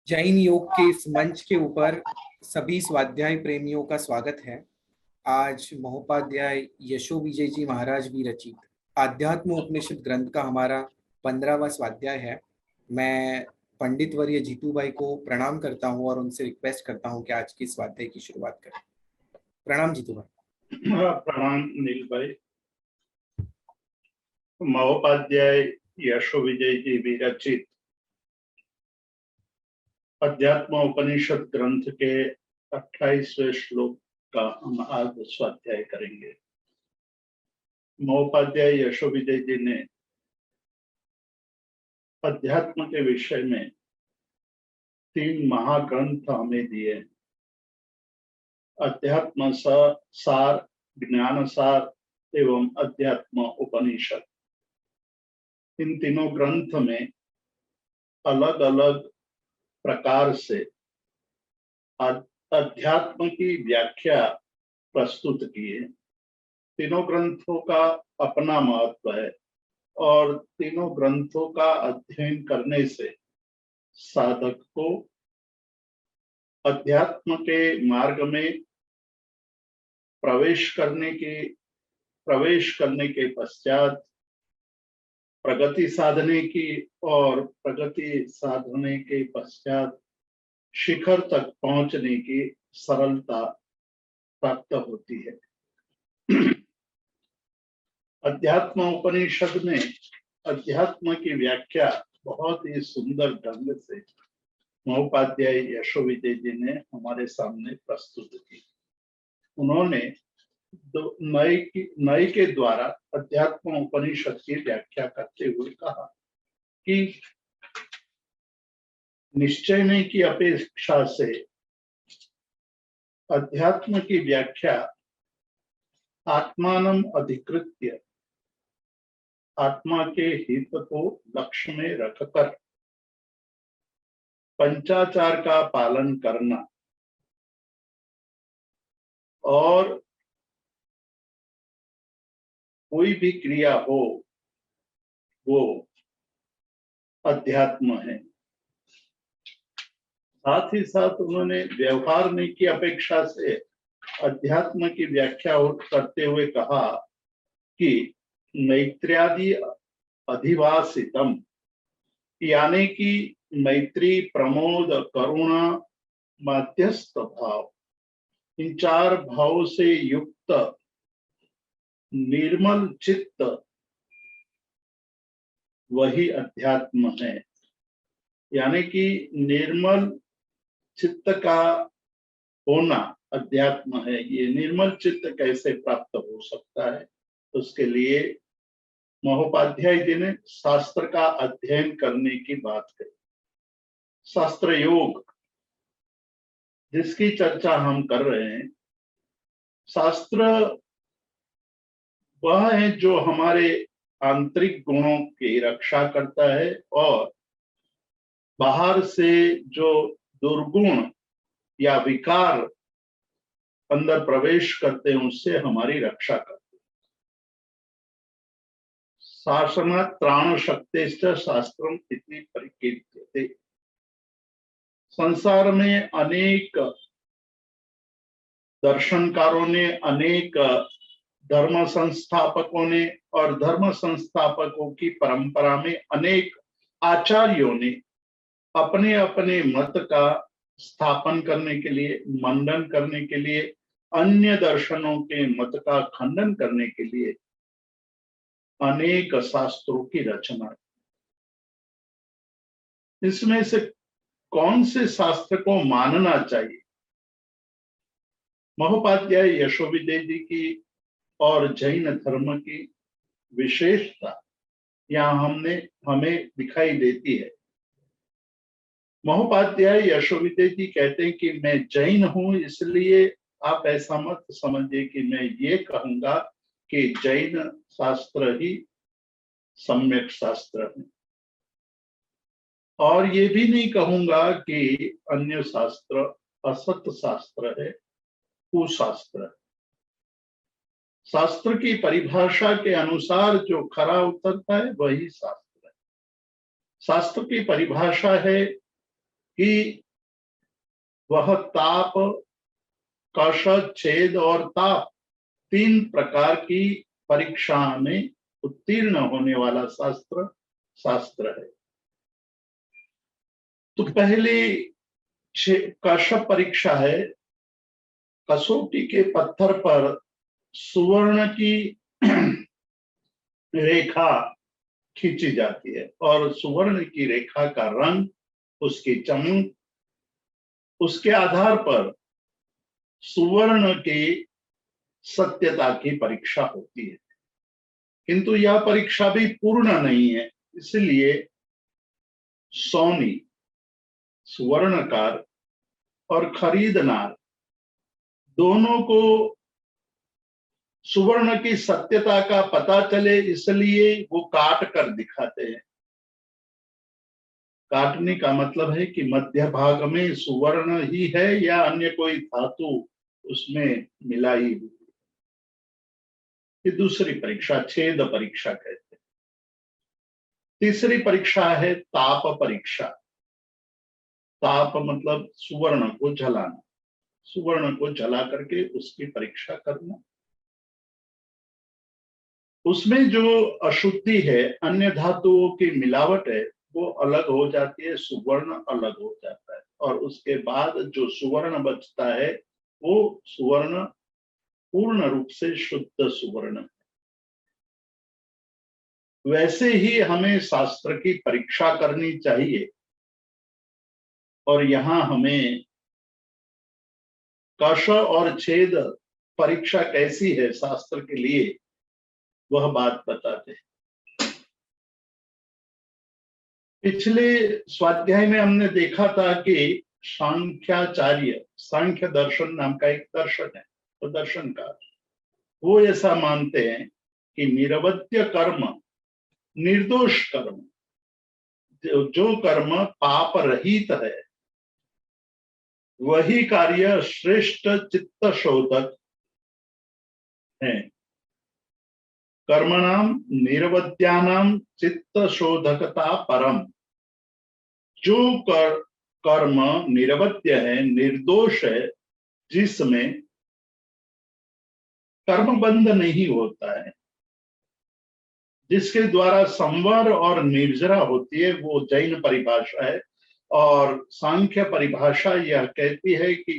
जैन योग के इस मंच के ऊपर सभी स्वाध्याय प्रेमियों का स्वागत है। आज महोपाध्याय यशो विजय जी महाराज भी रचित आध्यात्म उपनिषद ग्रंथ का हमारा 15वां स्वाध्याय है। मैं पंडित वर्य जीतू भाई को प्रणाम करता हूं और उनसे रिक्वेस्ट करता हूं कि आज की स्वाध्याय की शुरुआत करें। प्रणाम जीतू भाई। प्रणाम नील भाई। महोपाध्याय यशो विजय जी विरचित अध्यात्म उपनिषद ग्रंथ के 28वें श्लोक का हम आज स्वाध्याय करेंगे। महोपाध्याय यशो विजय जी ने अध्यात्म के विषय में 3 महाग्रंथ हमें दिए। अध्यात्म सार, ज्ञान सार एवं अध्यात्म उपनिषद। इन तीनों ग्रंथ में अलग अलग प्रकार से अध्यात्म की व्याख्या प्रस्तुत की है। तीनों ग्रंथों का अपना महत्व है और तीनों ग्रंथों का अध्ययन करने से साधक को अध्यात्म के मार्ग में प्रवेश करने के पश्चात प्रगति साधने की और प्रगति साधने के पश्चात शिखर तक पहुंचने की सरलता प्राप्त होती है। अध्यात्म उपनिषद में अध्यात्म की व्याख्या बहुत ही सुंदर ढंग से महोपाध्याय यशो विजय जी ने हमारे सामने प्रस्तुत की। उन्होंने नए के द्वारा अध्यात्म उपनिषद की व्याख्या करते हुए कहा कि निश्चय की अपेक्षा से अध्यात्म की व्याख्या आत्मानम अधिकृत्य, आत्मा के हित को लक्ष्य में रखकर पंचाचार का पालन करना और कोई भी क्रिया हो वो अध्यात्म है। साथ ही साथ उन्होंने व्यवहार में की अपेक्षा से अध्यात्म की व्याख्या करते हुए कहा कि मैत्र्यादि अधिवासितम, यानी कि मैत्री, प्रमोद, करुणा, मध्यस्थ भाव, इन 4 भाव से युक्त निर्मल चित्त वही अध्यात्म है। यानी कि निर्मल चित्त का होना अध्यात्म है। ये निर्मल चित्त कैसे प्राप्त हो सकता है? उसके लिए महोपाध्याय जी ने शास्त्र का अध्ययन करने की बात कही। शास्त्र योग जिसकी चर्चा हम कर रहे हैं, शास्त्र वह है जो हमारे आंतरिक गुणों की रक्षा करता है और बाहर से जो दुर्गुण या विकार अंदर प्रवेश करते हैं उससे हमारी रक्षा करते हैं। शासनात् त्राण शक्तिश्च शास्त्रम इति परिकीर्त्यते। संसार में अनेक दर्शनकारों ने, अनेक धर्म संस्थापकों ने और धर्म संस्थापकों की परंपरा में अनेक आचार्यों ने अपने अपने मत का स्थापन करने के लिए, मंडन करने के लिए, अन्य दर्शनों के मत का खंडन करने के लिए अनेक शास्त्रों की रचना। इसमें से कौन से शास्त्र को मानना चाहिए? महोपाध्याय यशो विजय जी की और जैन धर्म की विशेषता यहाँ हमें दिखाई देती है। महोपाध्याय यशो विजय जी कहते हैं कि मैं जैन हूं, इसलिए आप ऐसा मत समझिए कि मैं ये कहूंगा कि जैन शास्त्र ही सम्यक शास्त्र है, और ये भी नहीं कहूंगा कि अन्य शास्त्र असत शास्त्र है, कुशास्त्र है। शास्त्र की परिभाषा के अनुसार जो खरा उतरता है वही शास्त्र है। शास्त्र की परिभाषा है कि वह ताप, कष, छेद और ताप 3 प्रकार की परीक्षा में उत्तीर्ण होने वाला शास्त्र है। तो पहली कष परीक्षा है, कसौटी के पत्थर पर सुवर्ण की रेखा खींची जाती है और सुवर्ण की रेखा का रंग, उसकी चमक, उसके आधार पर सुवर्ण की सत्यता की परीक्षा होती है। किंतु यह परीक्षा भी पूर्ण नहीं है, इसलिए सोनी, सुवर्णकार और खरीदनार दोनों को सुवर्ण की सत्यता का पता चले, इसलिए वो काट कर दिखाते हैं। काटने का मतलब है कि मध्य भाग में सुवर्ण ही है या अन्य कोई धातु उसमें मिलाई हुई। ये दूसरी परीक्षा छेद परीक्षा कहते हैं। तीसरी परीक्षा है ताप परीक्षा। ताप मतलब सुवर्ण को जलाना, सुवर्ण को जला करके उसकी परीक्षा करना। उसमें जो अशुद्धि है, अन्य धातुओं की मिलावट है, वो अलग हो जाती है, सुवर्ण अलग हो जाता है और उसके बाद जो सुवर्ण बचता है वो सुवर्ण पूर्ण रूप से शुद्ध सुवर्ण है। वैसे ही हमें शास्त्र की परीक्षा करनी चाहिए और यहाँ हमें कष और छेद परीक्षा कैसी है शास्त्र के लिए, वह बात बताते हैं। पिछले स्वाध्याय में हमने देखा था कि सांख्याचार्य, सांख्य दर्शन नाम का एक दर्शन है, तो दर्शनकार वो ऐसा मानते हैं कि निरवध्य कर्म, निर्दोष कर्म, जो कर्म पाप रहित है, वही कार्य श्रेष्ठ चित्त शोधक है। कर्मणाम निरवध्यानाम चित्त शोधकता परम। जो कर्म निरवध्य है, निर्दोष है, जिसमें कर्म बंध नहीं होता है, जिसके द्वारा संवर और निर्जरा होती है, वो जैन परिभाषा है। और सांख्य परिभाषा यह कहती है कि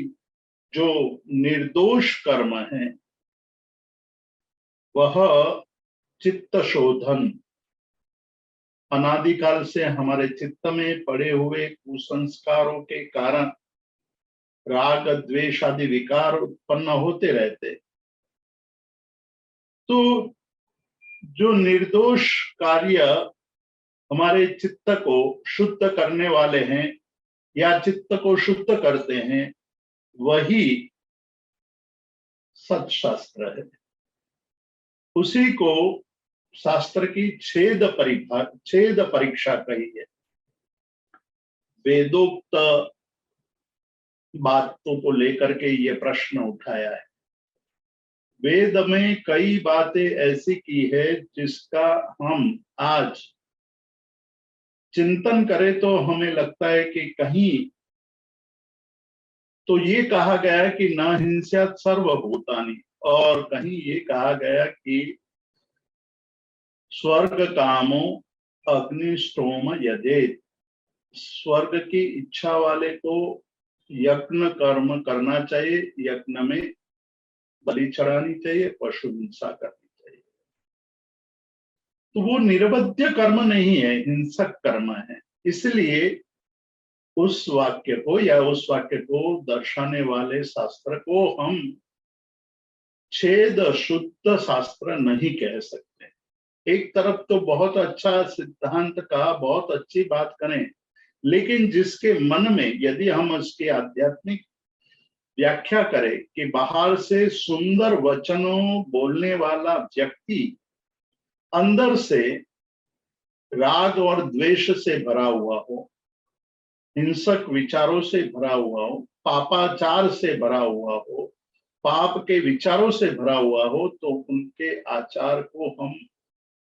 जो निर्दोष कर्म है वह चित्त शोधन, अनादिकाल से हमारे चित्त में पड़े हुए कुसंस्कारों के कारण राग द्वेष आदि विकार उत्पन्न होते रहते। तो जो निर्दोष कार्य हमारे चित्त को शुद्ध करने वाले हैं या चित्त को शुद्ध करते हैं, वही सत्शास्त्र है। उसी को शास्त्र की छेद परीक्षा कही है। वेदोक्त बातों को लेकर के ये प्रश्न उठाया है। वेद में कई बातें ऐसी की है जिसका हम आज चिंतन करें तो हमें लगता है कि कहीं तो ये कहा गया है कि न हिंस्यात् सर्वभूतानि, और कहीं ये कहा गया कि स्वर्ग कामो अग्निष्टोम यजेत। स्वर्ग की इच्छा वाले को यज्ञ कर्म करना चाहिए, यज्ञ में बलि चढ़ानी चाहिए, पशु हिंसा करनी चाहिए। तो वो निरवध्य कर्म नहीं है, हिंसक कर्म है। इसलिए उस वाक्य को या उस वाक्य को दर्शाने वाले शास्त्र को हम छेद शुद्ध शास्त्र नहीं कह सकते। एक तरफ तो बहुत अच्छा सिद्धांत का, बहुत अच्छी बात करें, लेकिन जिसके मन में यदि हम उसकी आध्यात्मिक व्याख्या करें कि बाहर से सुंदर वचनों बोलने वाला व्यक्ति अंदर से राग और द्वेष से भरा हुआ हो, हिंसक विचारों से भरा हुआ हो, पापाचार से भरा हुआ हो, पाप के विचारों से भरा हुआ हो, तो उनके आचार को हम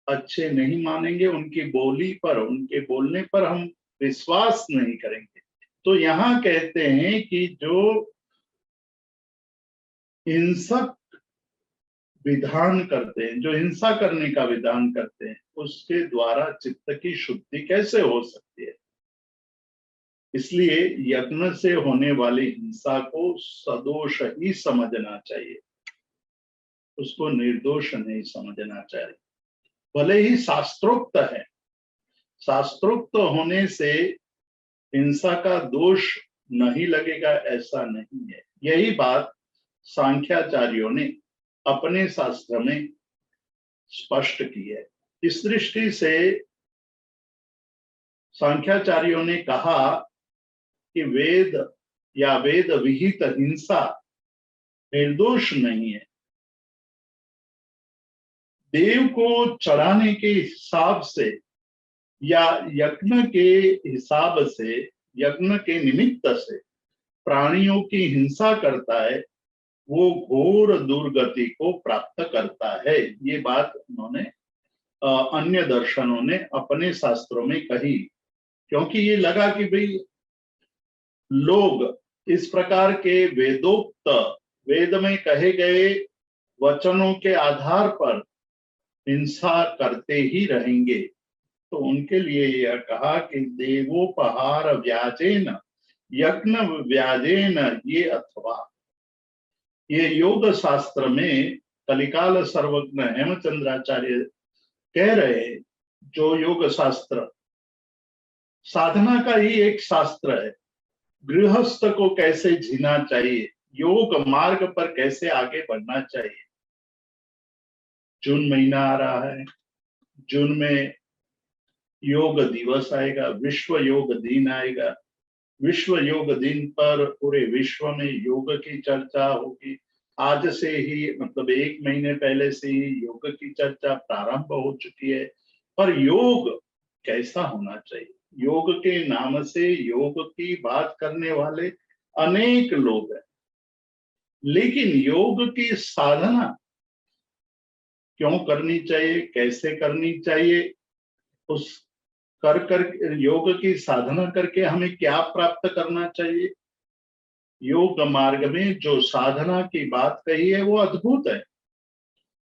अच्छे नहीं मानेंगे, उनकी बोली पर, उनके बोलने पर हम विश्वास नहीं करेंगे। तो यहाँ कहते हैं कि जो हिंसक विधान करते हैं, जो हिंसा करने का विधान करते हैं, उसके द्वारा चित्त की शुद्धि कैसे हो सकती है। इसलिए यज्ञ से होने वाली हिंसा को सदोष ही समझना चाहिए, उसको निर्दोष नहीं समझना चाहिए। भले ही शास्त्रोक्त है, शास्त्रोक्त होने से हिंसा का दोष नहीं लगेगा ऐसा नहीं है। यही बात सांख्याचार्यों ने अपने शास्त्र में स्पष्ट की है। इस दृष्टि से सांख्याचार्यों ने कहा कि वेद या वेद विहित हिंसा निर्दोष नहीं है। देव को चढ़ाने के हिसाब से या यज्ञ के हिसाब से, यज्ञ के निमित्त से प्राणियों की हिंसा करता है, वो घोर दुर्गति को प्राप्त करता है। ये बात उन्होंने अन्य दर्शनों ने अपने शास्त्रों में कही, क्योंकि ये लगा कि भाई लोग इस प्रकार के वेदोक्त, वेद में कहे गए वचनों के आधार पर हिंसा करते ही रहेंगे। तो उनके लिए यह कहा कि देवोपहार व्याजेन यज्ञ व्याजेन ये अथवा, ये योग शास्त्र में कलिकाल सर्वज्ञ हेमचंद्राचार्य कह रहे, जो योग शास्त्र साधना का ही एक शास्त्र है, गृहस्थ को कैसे जीना चाहिए, योग मार्ग पर कैसे आगे बढ़ना चाहिए। जून महीना आ रहा है, जून में योग दिवस आएगा, विश्व योग दिन आएगा। विश्व योग दिन पर पूरे विश्व में योग की चर्चा होगी। आज से ही, मतलब 1 महीने पहले से ही योग की चर्चा प्रारंभ हो चुकी है। पर योग कैसा होना चाहिए, योग के नाम से योग की बात करने वाले अनेक लोग हैं, लेकिन योग की साधना क्यों करनी चाहिए, कैसे करनी चाहिए, उस कर योग की साधना करके हमें क्या प्राप्त करना चाहिए। योग मार्ग में जो साधना की बात कही है वो अद्भुत है।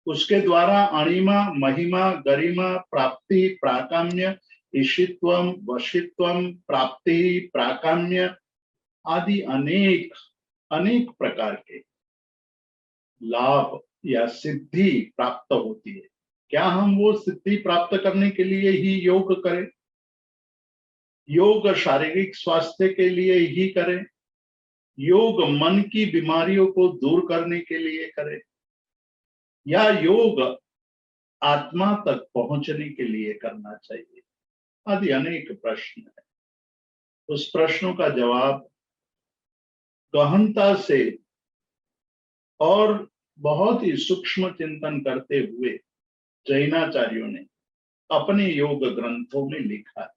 उसके द्वारा अणिमा, महिमा, गरिमा, प्राप्ति, प्राकाम्य, ईशित्वम, वशित्वम, प्राप्ति, प्राकाम्य आदि अनेक अनेक प्रकार के लाभ या सिद्धि प्राप्त होती है। क्या हम वो सिद्धि प्राप्त करने के लिए ही योग करें, योग शारीरिक स्वास्थ्य के लिए ही करें, योग मन की बीमारियों को दूर करने के लिए करें, या योग आत्मा तक पहुंचने के लिए करना चाहिए, आदि अनेक प्रश्न है। उस प्रश्नों का जवाब गहनता से और बहुत ही सूक्ष्म चिंतन करते हुए जैनाचार्यों ने अपने योग ग्रंथों में लिखा है।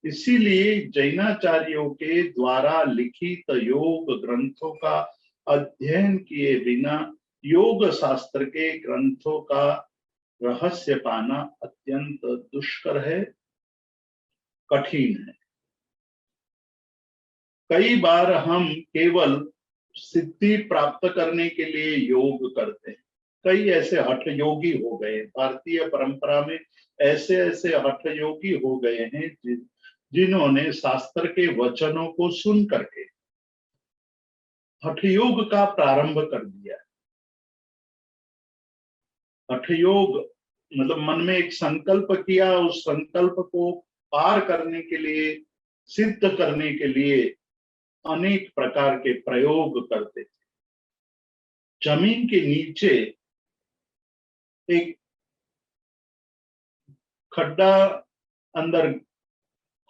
इसीलिए जैनाचार्यों के द्वारा लिखित योग ग्रंथों का अध्ययन किए बिना योग शास्त्र के ग्रंथों का रहस्य पाना अत्यंत दुष्कर है, कठिन है। कई बार हम केवल सिद्धि प्राप्त करने के लिए योग करते हैं। कई ऐसे हठ योगी हो गए, भारतीय परंपरा में ऐसे ऐसे हठ योगी हो गए हैं जिन्होंने शास्त्र के वचनों को सुन करके हठ योग का प्रारंभ कर दिया। हठ योग मतलब मन में एक संकल्प किया, उस संकल्प को पार करने के लिए, सिद्ध करने के लिए अनेक प्रकार के प्रयोग करते थे। जमीन के नीचे एक खड्डा अंदर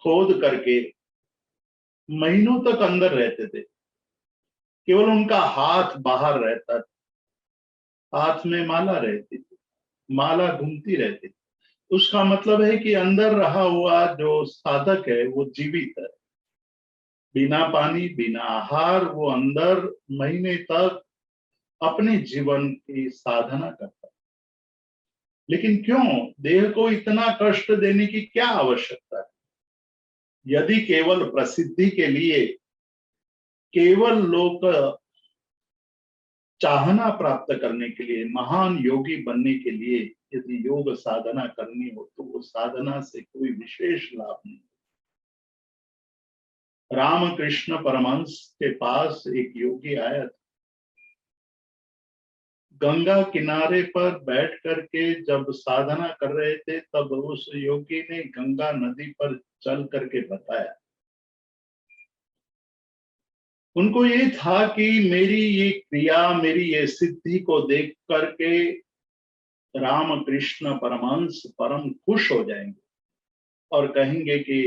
खोद करके महीनों तक अंदर रहते थे, केवल उनका हाथ बाहर रहता था, हाथ में माला रहती थी, माला घूमती रहती थी। उसका मतलब है कि अंदर रहा हुआ जो साधक है वो जीवित है। बिना पानी, बिना आहार वो अंदर महीने तक अपने जीवन की साधना करता है। लेकिन क्यों देह को इतना कष्ट देने की क्या आवश्यकता है। यदि केवल प्रसिद्धि के लिए, केवल लोक चाहना प्राप्त करने के लिए, महान योगी बनने के लिए यदि योग साधना करनी हो तो वो साधना से कोई विशेष लाभ नहीं। रामकृष्ण परमहंस के पास एक योगी आया था। गंगा किनारे पर बैठ करके जब साधना कर रहे थे तब उस योगी ने गंगा नदी पर चल करके बताया। उनको ये था कि मेरी ये क्रिया, मेरी ये सिद्धि को देख करके रामकृष्ण परमहंस परम खुश हो जाएंगे और कहेंगे कि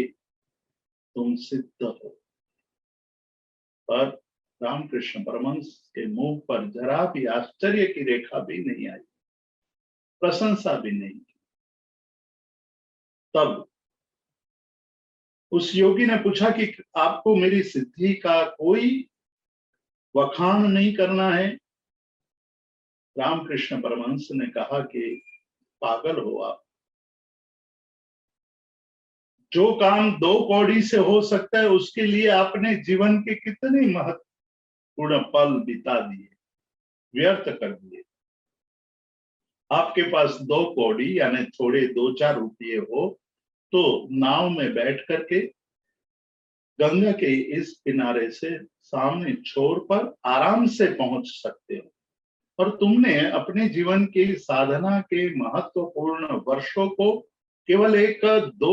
तुम सिद्ध हो। पर रामकृष्ण परमहंस के मुंह पर जरा भी आश्चर्य की रेखा भी नहीं आई, प्रशंसा भी नहीं। तब उस योगी ने पूछा कि आपको मेरी सिद्धि का कोई वखान नहीं करना है? रामकृष्ण परमहंस ने कहा कि पागल हो आप, जो काम 2 कौड़ी से हो सकता है उसके लिए आपने जीवन के कितने महत्वपूर्ण पल बिता दिए, व्यर्थ कर दिए। आपके पास 2 कौड़ी यानी थोड़े 2-4 रुपये हो तो नाव में बैठ करके गंगा के इस किनारे से सामने छोर पर आराम से पहुंच सकते हो, और तुमने अपने जीवन की साधना के महत्वपूर्ण वर्षों को केवल एक 2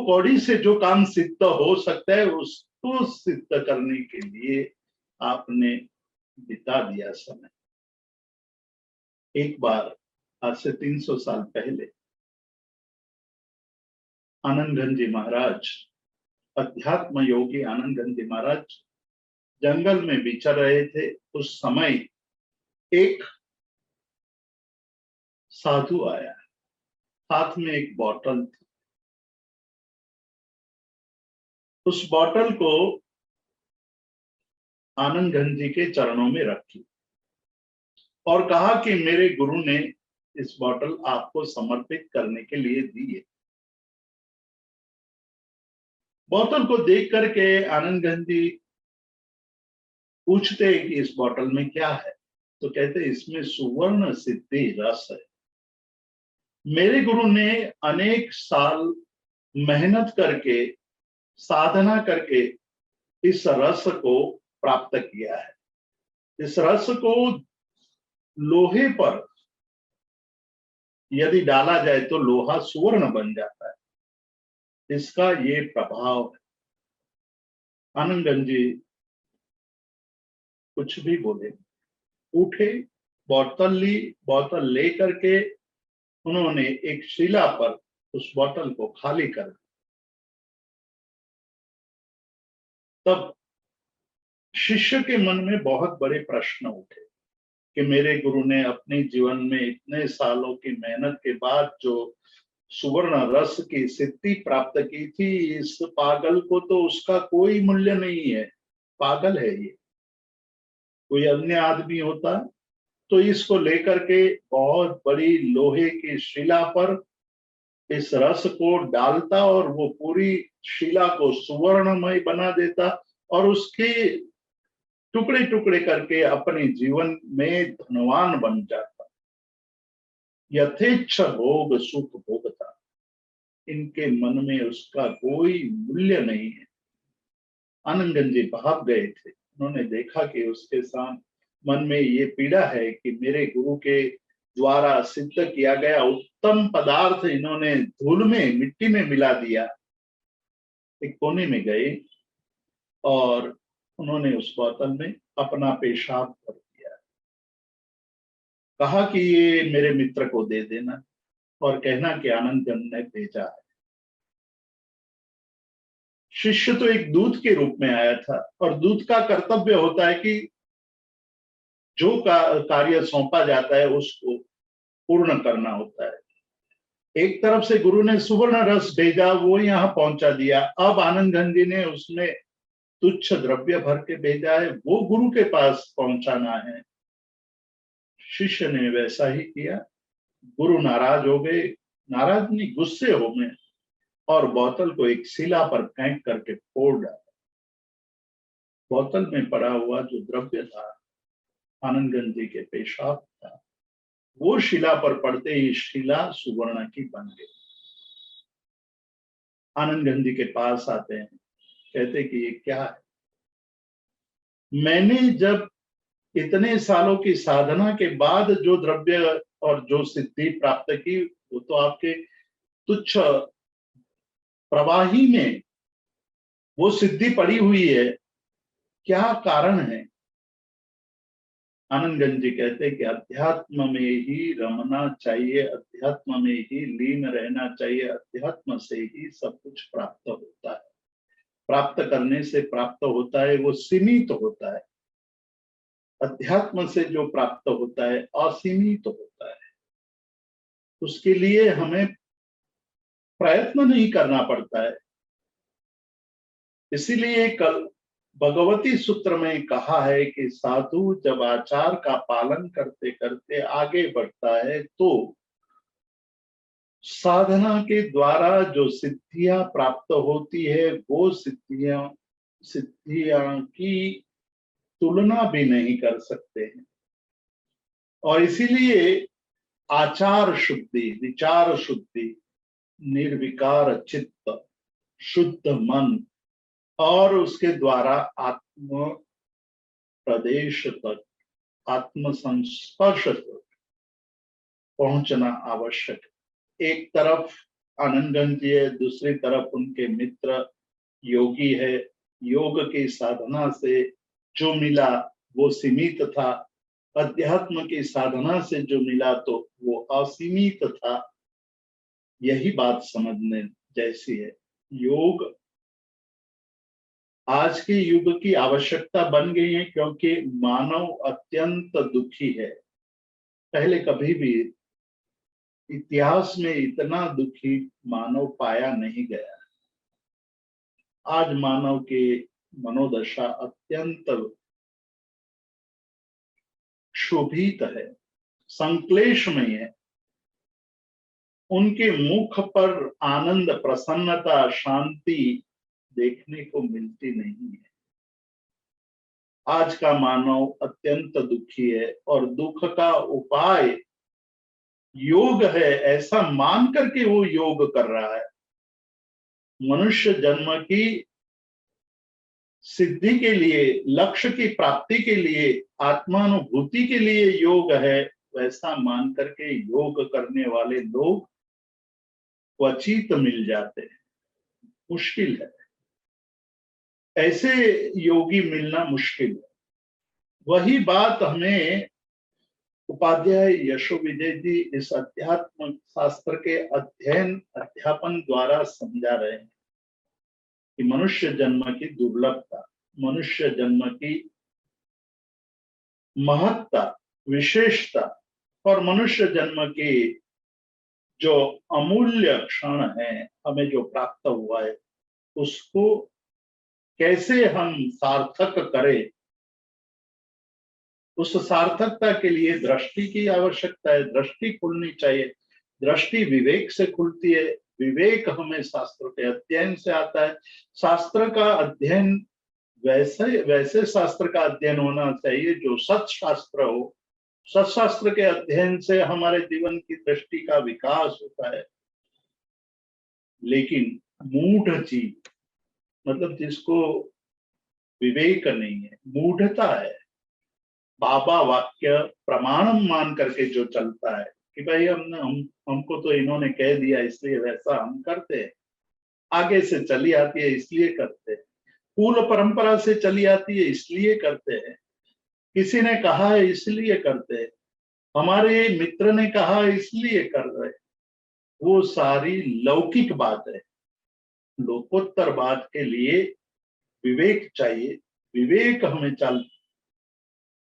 कौड़ी से जो काम सिद्ध हो सकता है उसको सिद्ध करने के लिए आपने बिता दिया समय। एक बार आज से 300 साल पहले आनंदगंज जी महाराज, अध्यात्म योगी आनंदगंज जी महाराज जंगल में विचर रहे थे। उस समय एक साधु आया, हाथ में एक बोतल थी। उस बोतल को आनंदगंज जी के चरणों में रखी और कहा कि मेरे गुरु ने इस बोतल आपको समर्पित करने के लिए दी है। बोतल को देख करके आनंदगंज जी पूछते हैं कि इस बोतल में क्या है, तो कहते इसमें सुवर्ण सिद्धि रस है। मेरे गुरु ने अनेक साल मेहनत करके, साधना करके इस रस को प्राप्त किया है। इस रस को लोहे पर यदि डाला जाए तो लोहा सुवर्ण बन जाता है, इसका ये प्रभाव है। आनंदगंज जी कुछ भी बोले, उठे, बोतल ली, बोतल ले करके उन्होंने एक शिला पर उस बोतल को खाली कर दिया। तब शिष्य के मन में बहुत बड़े प्रश्न उठे कि मेरे गुरु ने अपने जीवन में इतने सालों की मेहनत के बाद जो सुवर्ण रस की सिद्धि प्राप्त की थी, इस पागल को तो उसका कोई मूल्य नहीं है, पागल है ये। कोई अन्य आदमी होता तो इसको लेकर के बहुत बड़ी लोहे की शिला पर इस रस को डालता और वो पूरी शिला को सुवर्णमय बना देता और उसके टुकड़े टुकड़े करके अपने जीवन में धनवान बन जाता। यथेच्छ भोग सुख भोगता, इनके मन में उसका कोई मूल्य नहीं है। आनंदगंज जी भाग गए थे। उन्होंने देखा कि उसके साथ मन में ये पीड़ा है कि मेरे गुरु के द्वारा सिद्ध किया गया उत्तम पदार्थ इन्होंने धूल में, मिट्टी में मिला दिया। एक कोने में गए और उन्होंने उस बोतल में अपना पेशाब भर दिया। कहा कि ये मेरे मित्र को दे देना और कहना कि आनंदगंज ने भेजा है। शिष्य तो एक दूत के रूप में आया था और दूत का कर्तव्य होता है कि जो कार्य सौंपा जाता है उसको पूर्ण करना होता है। एक तरफ से गुरु ने सुवर्ण रस भेजा, वो यहाँ पहुंचा दिया। अब आनंदगंज जी ने उसमें तुच्छ द्रव्य भर के भेजा है, वो गुरु के पास पहुंचाना है। शिष्य ने वैसा ही किया। गुरु नाराज हो गए, नाराज नहीं, गुस्से हो गए। और बोतल को एक शिला पर फेंक करके फोड़ डाला। बोतल में पड़ा हुआ जो द्रव्य था, आनंदगंज जी के पेशाब था, वो शिला पर पड़ते ही शिला सुवर्ण की बन गई। आनंदगंज जी के पास आते हैं, कहते कि ये क्या है? मैंने जब इतने सालों की साधना के बाद जो द्रव्य और जो सिद्धि प्राप्त की, वो तो आपके तुच्छ प्रवाही में वो सिद्धि पड़ी हुई है, क्या कारण है? आनंदगंज जी कहते हैं कि अध्यात्म में ही रमना चाहिए, अध्यात्म में ही लीन रहना चाहिए, अध्यात्म से ही सब कुछ प्राप्त होता है। प्राप्त करने से प्राप्त होता है वो सीमित होता है, अध्यात्म से जो प्राप्त होता है असीमित होता है। उसके लिए हमें प्रयत्न नहीं करना पड़ता है। इसीलिए कल भगवती सूत्र में कहा है कि साधु जब आचार का पालन करते करते आगे बढ़ता है तो साधना के द्वारा जो सिद्धियां प्राप्त होती है वो सिद्धियां की तुलना भी नहीं कर सकते हैं। और इसीलिए आचार शुद्धि, विचार शुद्धि, निर्विकार चित्त, शुद्ध मन और उसके द्वारा आत्म प्रदेश तक, आत्म संस्पर्श तक पहुंचना आवश्यक है। एक तरफ आनंदगंज जी है, दूसरी तरफ उनके मित्र योगी है। योग की साधना से जो मिला वो सीमित था, अध्यात्म की साधना से जो मिला तो वो असीमित था। यही बात समझने जैसी है। योग आज के युग की आवश्यकता बन गई है, क्योंकि मानव अत्यंत दुखी है। पहले कभी भी इतिहास में इतना दुखी मानव पाया नहीं गया। आज मानव के मनोदशा अत्यंत क्षोभित है, संक्लेशमय है। उनके मुख पर आनंद, प्रसन्नता, शांति देखने को मिलती नहीं है। आज का मानव अत्यंत दुखी है और दुख का उपाय योग है ऐसा मान करके वो योग कर रहा है। मनुष्य जन्म की सिद्धि के लिए, लक्ष्य की प्राप्ति के लिए, आत्मानुभूति के लिए योग है, वैसा मान करके योग करने वाले लोग क्वचित मिल जाते हैं, मुश्किल है। ऐसे योगी मिलना मुश्किल है। वही बात हमें उपाध्याय यशो विजय जी इस अध्यात्म शास्त्र के अध्यापन द्वारा समझा रहे हैं कि मनुष्य जन्म की दुर्लभता, मनुष्य जन्म की महत्ता, विशेषता और मनुष्य जन्म की जो अमूल्य क्षण है, हमें जो प्राप्त हुआ है, उसको कैसे हम सार्थक करें। उस सार्थकता के लिए दृष्टि की आवश्यकता है, दृष्टि खुलनी चाहिए। दृष्टि विवेक से खुलती है, विवेक हमें शास्त्र के अध्ययन से आता है। शास्त्र का अध्ययन वैसे शास्त्र का अध्ययन होना चाहिए जो सत्शास्त्र हो। सत्शास्त्र के अध्ययन से हमारे जीवन की दृष्टि का विकास होता है। लेकिन मूढ़ जीव, मतलब जिसको विवेक नहीं है, मूढ़ता है, बाबा वाक्य प्रमाणम मान करके जो चलता है कि भाई हमको तो इन्होंने कह दिया इसलिए वैसा हम करते हैं, आगे से चली आती है इसलिए करते हैं, कुल परंपरा से चली आती है इसलिए करते हैं, किसी ने कहा है इसलिए करते हैं, हमारे मित्र ने कहा इसलिए कर रहे। वो सारी लौकिक बात है। लोकोत्तर बात के लिए विवेक चाहिए। विवेक हमें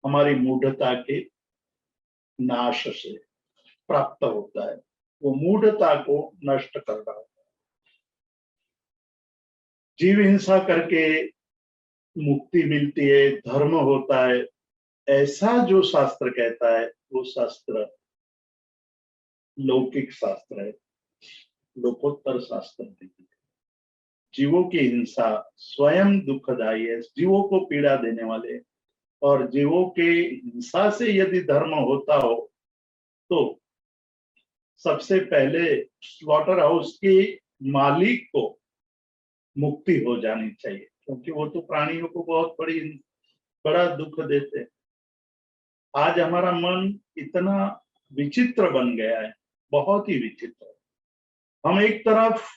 हमारी मूढ़ता के नाश से प्राप्त होता है। वो मूढ़ता को नष्ट कर रहा है। जीव हिंसा करके मुक्ति मिलती है, धर्म होता है, ऐसा जो शास्त्र कहता है वो शास्त्र लौकिक शास्त्र है, लोकोत्तर शास्त्र नहीं है। जीवों की हिंसा स्वयं दुखदायी है, जीवों को पीड़ा देने वाले। और जीवों के हिंसा से यदि धर्म होता हो तो सबसे पहले स्लॉटर हाउस के मालिक को मुक्ति हो जानी चाहिए, क्योंकि वो तो प्राणियों को बहुत बड़ा दुख देते हैं। आज हमारा मन इतना विचित्र बन गया है, बहुत ही विचित्र। हम एक तरफ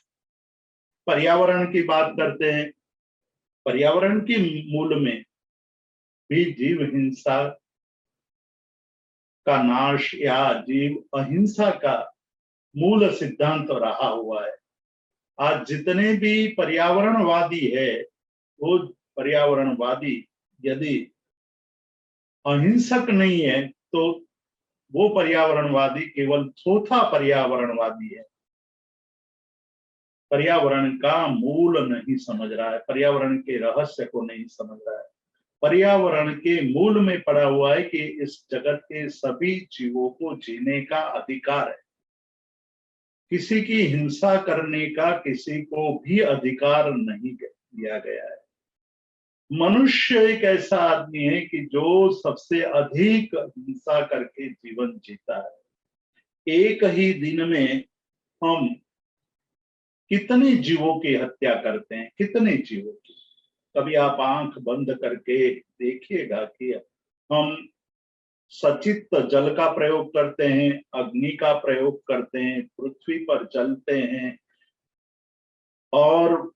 पर्यावरण की बात करते हैं, पर्यावरण के मूल में भी जीव हिंसा का नाश या जीव अहिंसा का मूल सिद्धांत रहा हुआ है। आज जितने भी पर्यावरणवादी है, वो पर्यावरणवादी यदि अहिंसक नहीं है तो वो पर्यावरणवादी केवल थोथा पर्यावरणवादी है। पर्यावरण का मूल नहीं समझ रहा है, पर्यावरण के रहस्य को नहीं समझ रहा है। पर्यावरण के मूल में पड़ा हुआ है कि इस जगत के सभी जीवों को जीने का अधिकार है। किसी की हिंसा करने का किसी को भी अधिकार नहीं दिया गया है। मनुष्य एक ऐसा आदमी है कि जो सबसे अधिक हिंसा करके जीवन जीता है। एक ही दिन में हम कितने जीवों की हत्या करते हैं, कितने जीवों की। कभी आप आंख बंद करके देखिएगा कि हम सचित जल का प्रयोग करते हैं, अग्नि का प्रयोग करते हैं, पृथ्वी पर चलते हैं और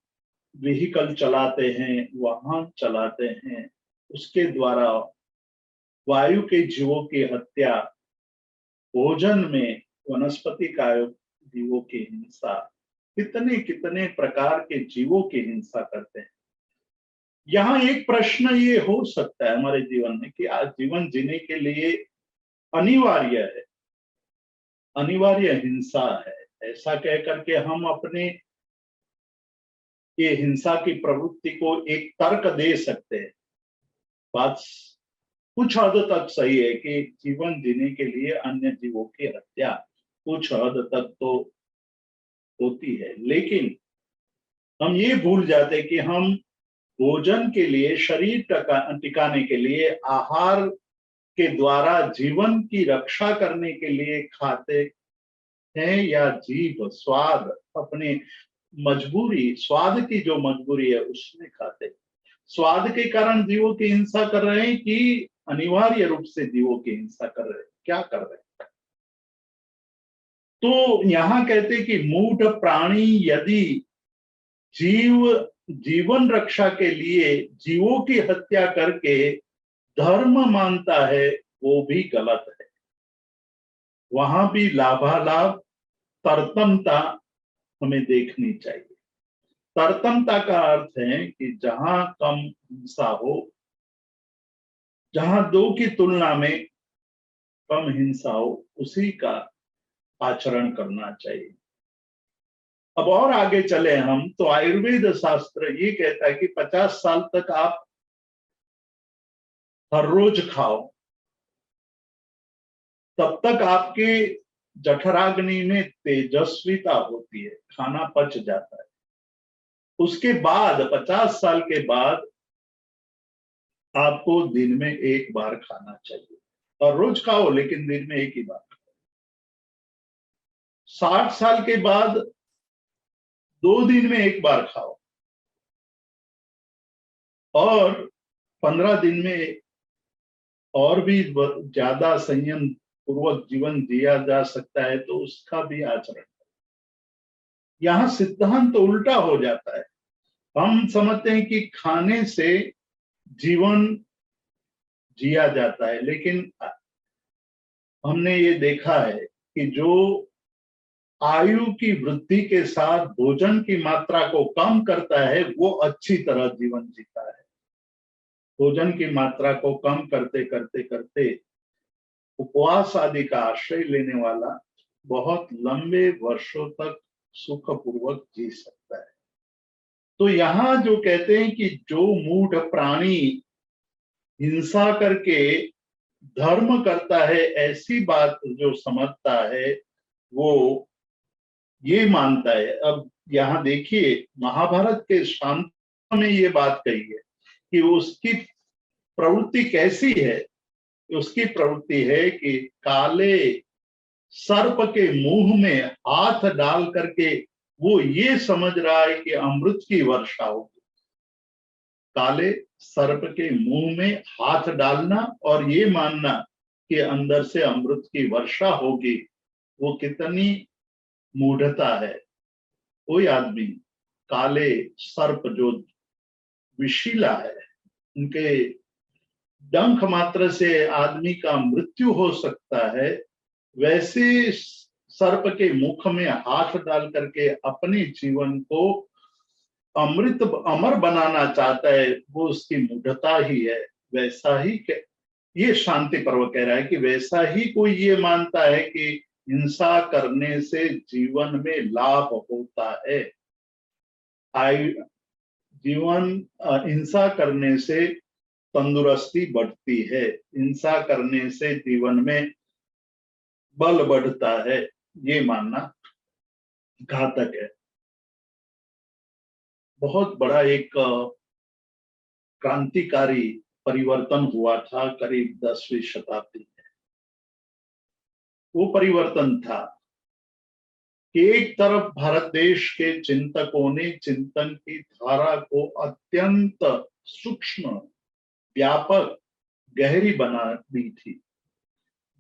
व्हीकल चलाते हैं, वाहन चलाते हैं, उसके द्वारा वायु के जीवों की हत्या, भोजन में वनस्पति का जीवों की हिंसा, कितने कितने प्रकार के जीवों की हिंसा करते हैं। यहाँ एक प्रश्न ये हो सकता है हमारे जीवन में कि आज जीवन जीने के लिए अनिवार्य है, अनिवार्य हिंसा है, ऐसा कह करके हम अपने ये हिंसा की प्रवृत्ति को एक तर्क दे सकते हैं। बात कुछ हद तक सही है कि जीवन जीने के लिए अन्य जीवों की हत्या कुछ हद तक तो होती है, लेकिन हम ये भूल जाते कि हम भोजन के लिए, शरीर टिकाने के लिए, आहार के द्वारा जीवन की रक्षा करने के लिए खाते हैं, या जीव स्वाद, अपने मजबूरी, स्वाद की जो मजबूरी है उसमें खाते। स्वाद के कारण जीवों की हिंसा कर रहे हैं कि अनिवार्य रूप से जीवों की हिंसा कर रहे हैं, क्या कर रहे हैं? तो यहां कहते कि मूढ़ प्राणी यदि जीवन रक्षा के लिए जीवों की हत्या करके धर्म मानता है, वो भी गलत है। वहां भी लाभालाभ, तरतमता हमें देखनी चाहिए। तरतमता का अर्थ है कि जहां कम हिंसा हो, जहां दो की तुलना में कम हिंसा हो, उसी का आचरण करना चाहिए। अब और आगे चले हम तो आयुर्वेद शास्त्र ये कहता है कि 50 साल तक आप हर रोज खाओ, तब तक आपके जठराग्नि में तेजस्विता होती है, खाना पच जाता है। उसके बाद 50 साल के बाद आपको दिन में एक बार खाना चाहिए, और रोज खाओ लेकिन दिन में एक ही बार खाओ। 60 साल के बाद 2 दिन में एक बार खाओ, और 15 दिन में और भी ज्यादा संयम पूर्वक जीवन जिया जा सकता है तो उसका भी आचरण। यहाँ सिद्धांत तो उल्टा हो जाता है। हम समझते हैं कि खाने से जीवन जिया जाता है, लेकिन हमने ये देखा है कि जो आयु की वृद्धि के साथ भोजन की मात्रा को कम करता है वो अच्छी तरह जीवन जीता है। भोजन की मात्रा को कम करते करते करते उपवास आदि का आश्रय लेने वाला बहुत लंबे वर्षों तक सुखपूर्वक जी सकता है। तो यहाँ जो कहते हैं कि जो मूढ़ प्राणी हिंसा करके धर्म करता है, ऐसी बात जो समझता है वो ये मानता है। अब यहाँ देखिए महाभारत के शांत में ये बात कही है कि उसकी प्रवृत्ति कैसी है। उसकी प्रवृत्ति है कि काले सर्प के मुंह में हाथ डाल करके वो ये समझ रहा है कि अमृत की वर्षा होगी। काले सर्प के मुंह में हाथ डालना और ये मानना कि अंदर से अमृत की वर्षा होगी, वो कितनी मूढ़ता है। कोई आदमी काले सर्प जो विषीला है, उनके डंक मात्र से आदमी का मृत्यु हो सकता है, वैसे सर्प के मुख में हाथ डाल करके अपने जीवन को अमृत अमर बनाना चाहता है, वो उसकी मूढ़ता ही है। वैसा ही ये शांति पर्व कह रहा है कि वैसा ही कोई ये मानता है कि हिंसा करने से जीवन में लाभ होता है। जीवन हिंसा करने से तंदुरुस्ती बढ़ती है, हिंसा करने से जीवन में बल बढ़ता है, ये मानना घातक है। बहुत बड़ा एक क्रांतिकारी परिवर्तन हुआ था करीब 10वीं शताब्दी में। वो परिवर्तन था कि एक तरफ भारत देश के चिंतकों ने चिंतन की धारा को अत्यंत सूक्ष्म, व्यापक, गहरी बना दी थी।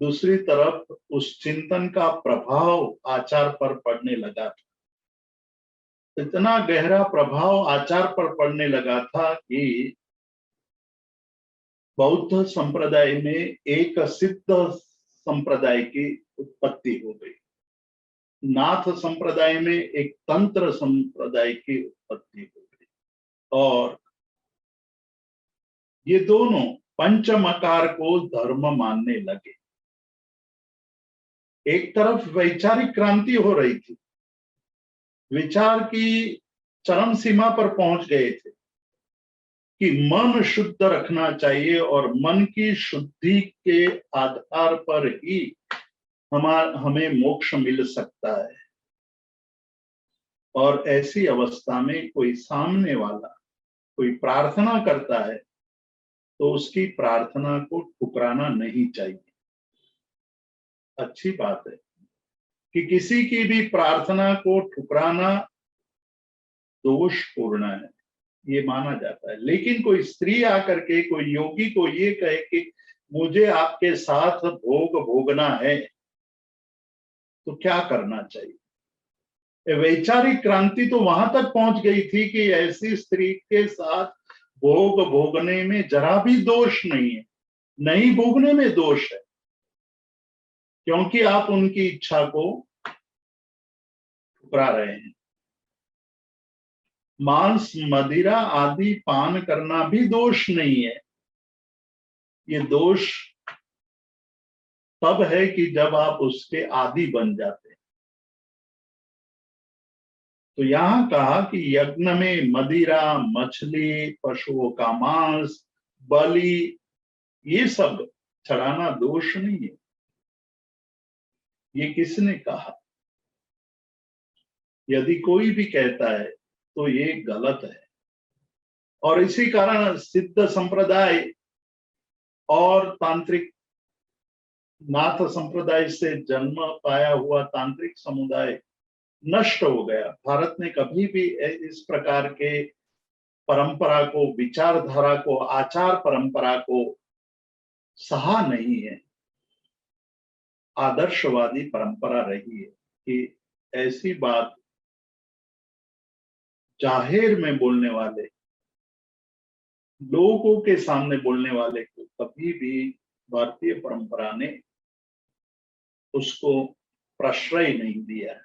दूसरी तरफ उस चिंतन का प्रभाव आचार पर पड़ने लगा था। इतना गहरा प्रभाव आचार पर पड़ने लगा था कि बौद्ध संप्रदाय में एक सिद्ध संप्रदाय की उत्पत्ति हो गई, नाथ संप्रदाय में एक तंत्र संप्रदाय की उत्पत्ति हो गई, और ये दोनों पंचमकार को धर्म मानने लगे। एक तरफ वैचारिक क्रांति हो रही थी, विचार की चरम सीमा पर पहुंच गए थे कि मन शुद्ध रखना चाहिए और मन की शुद्धि के आधार पर ही हमें मोक्ष मिल सकता है। और ऐसी अवस्था में कोई सामने वाला कोई प्रार्थना करता है तो उसकी प्रार्थना को ठुकराना नहीं चाहिए। अच्छी बात है कि किसी की भी प्रार्थना को ठुकराना दोषपूर्ण है, ये माना जाता है। लेकिन कोई स्त्री आकर के कोई योगी को ये कहे कि मुझे आपके साथ भोग भोगना है, तो क्या करना चाहिए? वैचारिक क्रांति तो वहां तक पहुंच गई थी कि ऐसी स्त्री के साथ भोग भोगने में जरा भी दोष नहीं है, नहीं भोगने में दोष है, क्योंकि आप उनकी इच्छा को ठुकरा रहे हैं। मांस, मदिरा आदि पान करना भी दोष नहीं है। ये दोष तब है कि जब आप उसके आदी बन जाते हैं। तो यहां कहा कि यज्ञ में मदिरा, मछली, पशुओं का मांस, बलि, ये सब चढ़ाना दोष नहीं है। ये किसने कहा? यदि कोई भी कहता है तो ये गलत है। और इसी कारण सिद्ध संप्रदाय और तांत्रिक नाथ संप्रदाय से जन्म पाया हुआ तांत्रिक समुदाय नष्ट हो गया। भारत ने कभी भी इस प्रकार के परंपरा को, विचारधारा को, आचार परंपरा को सहा नहीं है। आदर्शवादी परंपरा रही है कि ऐसी बात जाहिर में बोलने वाले, लोगों के सामने बोलने वाले को कभी भी भारतीय परंपरा ने उसको प्रश्रय नहीं दिया है।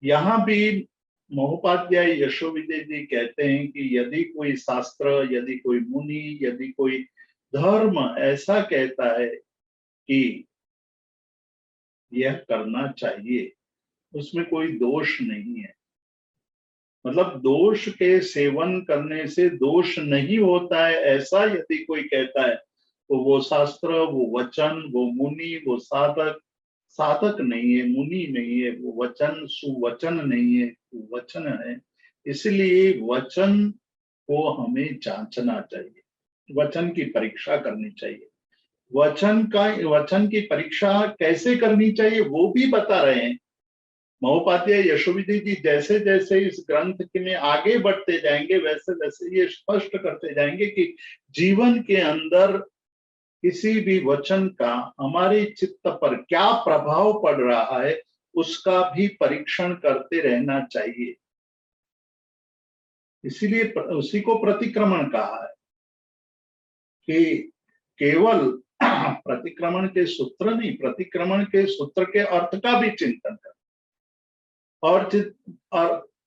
यहां भी महोपाध्याय यशोविजय जी कहते हैं कि यदि कोई शास्त्र, यदि कोई मुनि, यदि कोई धर्म ऐसा कहता है कि यह करना चाहिए, उसमें कोई दोष नहीं है। मतलब दोष के सेवन करने से दोष नहीं होता है, ऐसा यदि कोई कहता है तो वो शास्त्र, वो वचन, वो मुनि, वो साधक साधक नहीं है, मुनि नहीं है, वो वचन सुवचन नहीं है, वचन है। इसलिए वचन को हमें जांचना चाहिए, वचन की परीक्षा करनी चाहिए। वचन की परीक्षा कैसे करनी चाहिए वो भी बता रहे हैं महोपाध्याय यशोविधि जी। जैसे जैसे इस ग्रंथ में आगे बढ़ते जाएंगे वैसे वैसे ये स्पष्ट करते जाएंगे कि जीवन के अंदर किसी भी वचन का हमारे चित्त पर क्या प्रभाव पड़ रहा है उसका भी परीक्षण करते रहना चाहिए। इसीलिए उसी को प्रतिक्रमण कहा है कि केवल प्रतिक्रमण के सूत्र नहीं, प्रतिक्रमण के सूत्र के अर्थ का भी चिंतन कर और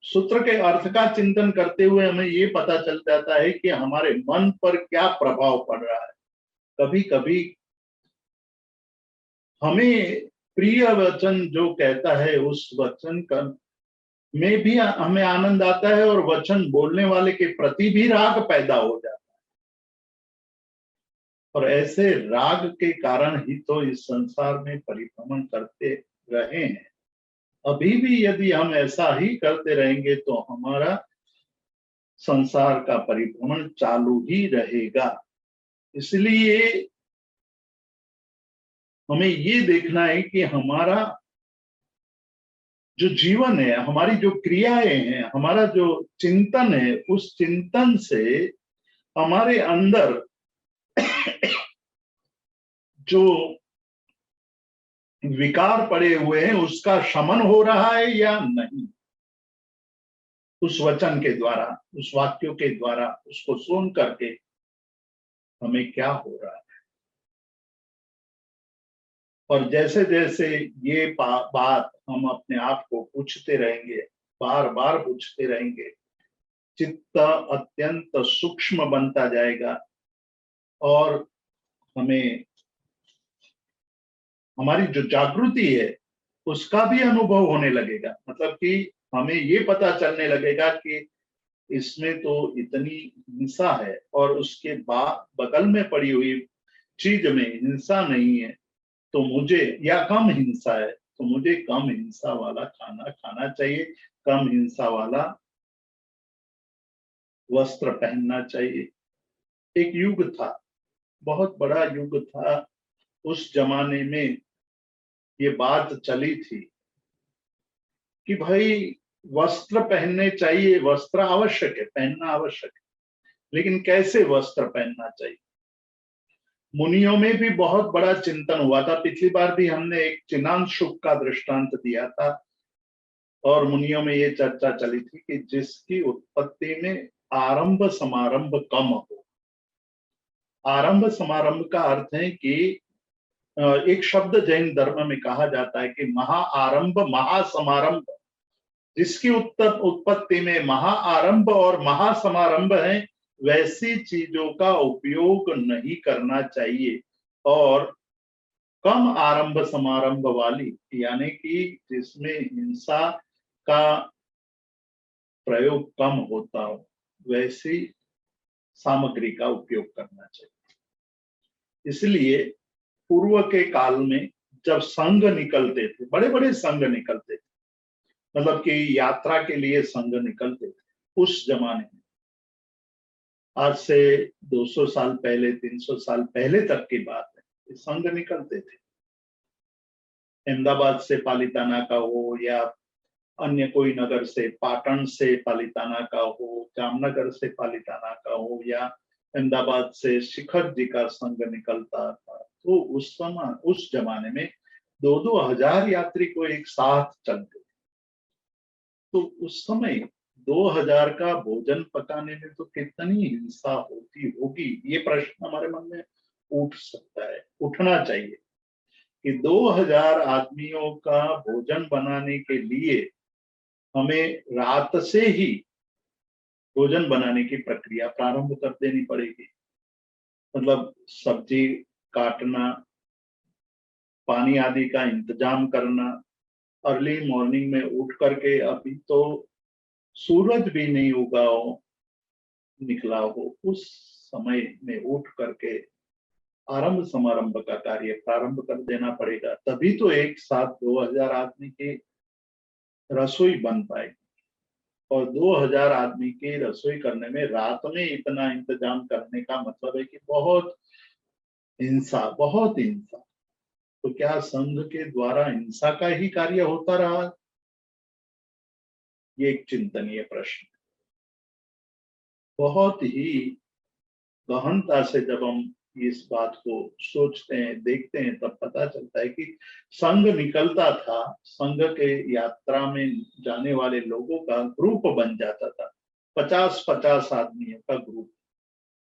सूत्र के अर्थ का चिंतन करते हुए हमें ये पता चल जाता है कि हमारे मन पर क्या प्रभाव पड़ रहा है। कभी कभी हमें प्रिय वचन जो कहता है उस वचन का में भी हमें आनंद आता है और वचन बोलने वाले के प्रति भी राग पैदा हो जाता है। और ऐसे राग के कारण ही तो इस संसार में परिभ्रमण करते रहे हैं। अभी भी यदि हम ऐसा ही करते रहेंगे तो हमारा संसार का परिभ्रमण चालू ही रहेगा। इसलिए हमें ये देखना है कि हमारा जो जीवन है, हमारी जो क्रियाएं हैं, हमारा जो चिंतन है, उस चिंतन से हमारे अंदर जो विकार पड़े हुए हैं उसका शमन हो रहा है या नहीं। उस वचन के द्वारा, उस वाक्यों के द्वारा उसको सुन करके हमें क्या हो रहा है। और जैसे जैसे ये बात हम अपने आप को पूछते रहेंगे, बार बार पूछते रहेंगे, चित्त अत्यंत सूक्ष्म बनता जाएगा और हमें हमारी जो जागृति है उसका भी अनुभव होने लगेगा। मतलब कि हमें ये पता चलने लगेगा कि इसमें तो इतनी हिंसा है और उसके बगल में पड़ी हुई चीज में हिंसा नहीं है, तो मुझे, या कम हिंसा है तो मुझे कम हिंसा वाला खाना खाना चाहिए, कम हिंसा वाला वस्त्र पहनना चाहिए। एक युग था, बहुत बड़ा युग था, उस जमाने में ये बात चली थी कि भाई वस्त्र पहनने चाहिए, वस्त्र आवश्यक है, पहनना आवश्यक है, लेकिन कैसे वस्त्र पहनना चाहिए। मुनियों में भी बहुत बड़ा चिंतन हुआ था। पिछली बार भी हमने एक चिनांशुक का दृष्टांत दिया था और मुनियों में ये चर्चा चली थी कि जिसकी उत्पत्ति में आरंभ समारंभ कम हो। आरंभ समारंभ का अर्थ है कि एक शब्द जैन धर्म में कहा जाता है कि महा आरंभ महासमारंभ। जिसकी उत्पत्ति में महा आरंभ और महासमारंभ है, वैसी चीजों का उपयोग नहीं करना चाहिए। और कम आरंभ समारंभ वाली, यानी कि जिसमें हिंसा का प्रयोग कम होता हो, वैसी सामग्री का उपयोग करना चाहिए। इसलिए पूर्व के काल में जब संघ निकलते थे, बड़े बड़े संघ निकलते थे, मतलब कि यात्रा के लिए संघ निकलते थे उस जमाने में, आज से 200 साल पहले, 300 साल पहले तक की बात है, संघ निकलते थे। अहमदाबाद से पालिताना का हो या अन्य कोई नगर से, पाटन से पालिताना का हो, जामनगर से पालिताना का हो, या अहमदाबाद से शिखर जी का संघ निकलता था। तो उस समय, उस जमाने में 2-2 हजार यात्री को एक साथ चलते थे। तो उस समय 2000 का भोजन पकाने में तो कितनी हिंसा होती होगी, ये प्रश्न हमारे मन में उठ सकता है, उठना चाहिए कि 2000 आदमियों का भोजन बनाने के लिए हमें रात से ही भोजन बनाने की प्रक्रिया प्रारंभ कर देनी पड़ेगी। मतलब सब्जी काटना, पानी आदि का इंतजाम करना, अर्ली मॉर्निंग में उठ करके, अभी तो सूरज भी नहीं उगा हो, निकला हो, उस समय में उठ करके आरंभ समारंभ का कार्य प्रारंभ कर देना पड़ेगा, तभी तो एक साथ 2000 आदमी की रसोई बन पाएगी। और 2000 आदमी की रसोई करने में रात में इतना इंतजाम करने का मतलब है कि बहुत हिंसा, बहुत हिंसा। तो क्या संघ के द्वारा हिंसा का ही कार्य होता रहा? ये एक चिंतनीय प्रश्न। बहुत ही गहनता से जब हम इस बात को सोचते हैं, देखते हैं, तब पता चलता है कि संघ निकलता था, संघ के यात्रा में जाने वाले लोगों का ग्रुप बन जाता था, 50-50 आदमियों का ग्रुप,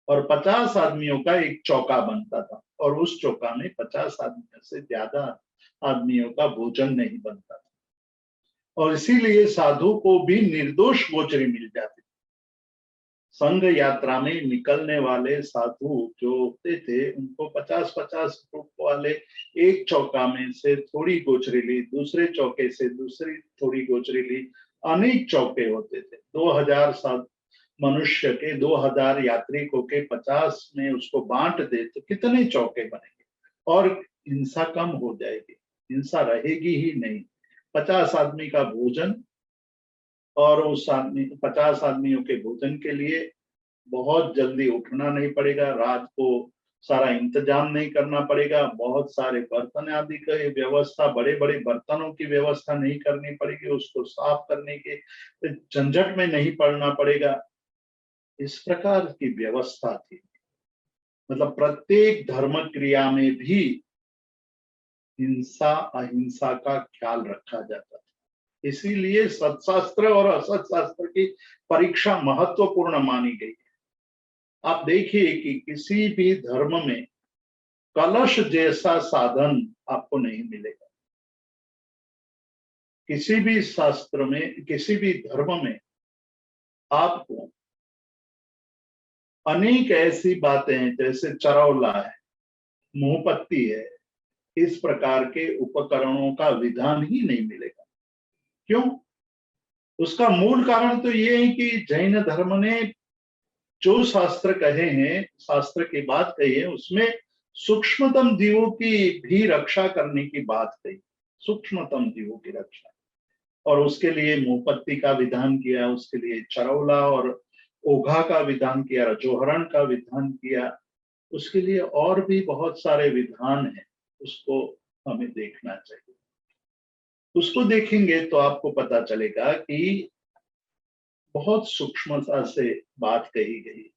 और 50 आदमियों का एक चौका बनता था, और उस चौका में 50 आदमियों से ज्यादा आदमियों का भोजन नहीं बनता था, और इसीलिए साधु को भी निर्दोष गोचरी मिल जाती। संघ यात्रा में निकलने वाले साधु जो होते थे, उनको 50-50 ग्रुप वाले एक चौका में से थोड़ी गोचरी ली, दूसरे चौके से दूसरी थोड़ी गोचरी ली, अनेक चौके होते थे। 2000 मनुष्य के 2000 यात्रिकों के 50 में उसको बांट दे तो कितने चौके बनेंगे, और हिंसा कम हो जाएगी, हिंसा रहेगी ही नहीं। 50 आदमी का भोजन, और उस आदमी 50 आदमियों के भोजन के लिए बहुत जल्दी उठना नहीं पड़ेगा, रात को सारा इंतजाम नहीं करना पड़ेगा, बहुत सारे बर्तन आदि का व्यवस्था, बड़े बड़े बर्तनों की व्यवस्था नहीं करनी पड़ेगी, उसको साफ करने के झंझट में नहीं पड़ना पड़ेगा। इस प्रकार की व्यवस्था थी। मतलब प्रत्येक धर्म क्रिया में भी हिंसा अहिंसा का ख्याल रखा जाता था। इसीलिए सत्शास्त्र और असत्शास्त्र की परीक्षा महत्वपूर्ण मानी गई है। आप देखिए कि किसी भी धर्म में कलश जैसा साधन आपको नहीं मिलेगा। किसी भी शास्त्र में, किसी भी धर्म में आपको अनेक ऐसी बातें हैं, जैसे चरौला है, मुंहपत्ती है, इस प्रकार के उपकरणों का विधान ही नहीं मिलेगा। क्यों? उसका मूल कारण तो ये है कि जैन धर्म ने जो शास्त्र कहे हैं, शास्त्र की बात कही है, उसमें सूक्ष्मतम जीवों की भी रक्षा करने की बात कही, सूक्ष्मतम जीवों की रक्षा, और उसके लिए मुंहपत्ती का विधान किया, उसके लिए चरौला और ओघा का विधान किया, जोहरण का विधान किया, उसके लिए और भी बहुत सारे विधान हैं। उसको हमें देखना चाहिए। उसको देखेंगे तो आपको पता चलेगा कि बहुत सूक्ष्मता से बात कही गई,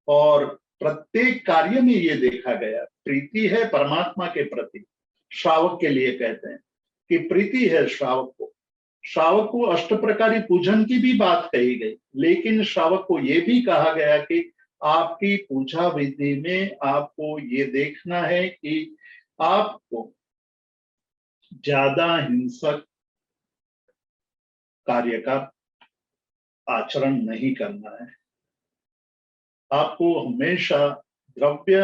और प्रत्येक कार्य में ये देखा गया। प्रीति है परमात्मा के प्रति, श्रावक के लिए कहते हैं कि प्रीति है श्रावक को। श्रावक को अष्ट प्रकारी पूजन की भी बात कही गई, लेकिन श्रावक को यह भी कहा गया कि आपकी पूजा विधि में आपको ये देखना है कि आपको ज्यादा हिंसक कार्य का आचरण नहीं करना है। आपको हमेशा द्रव्य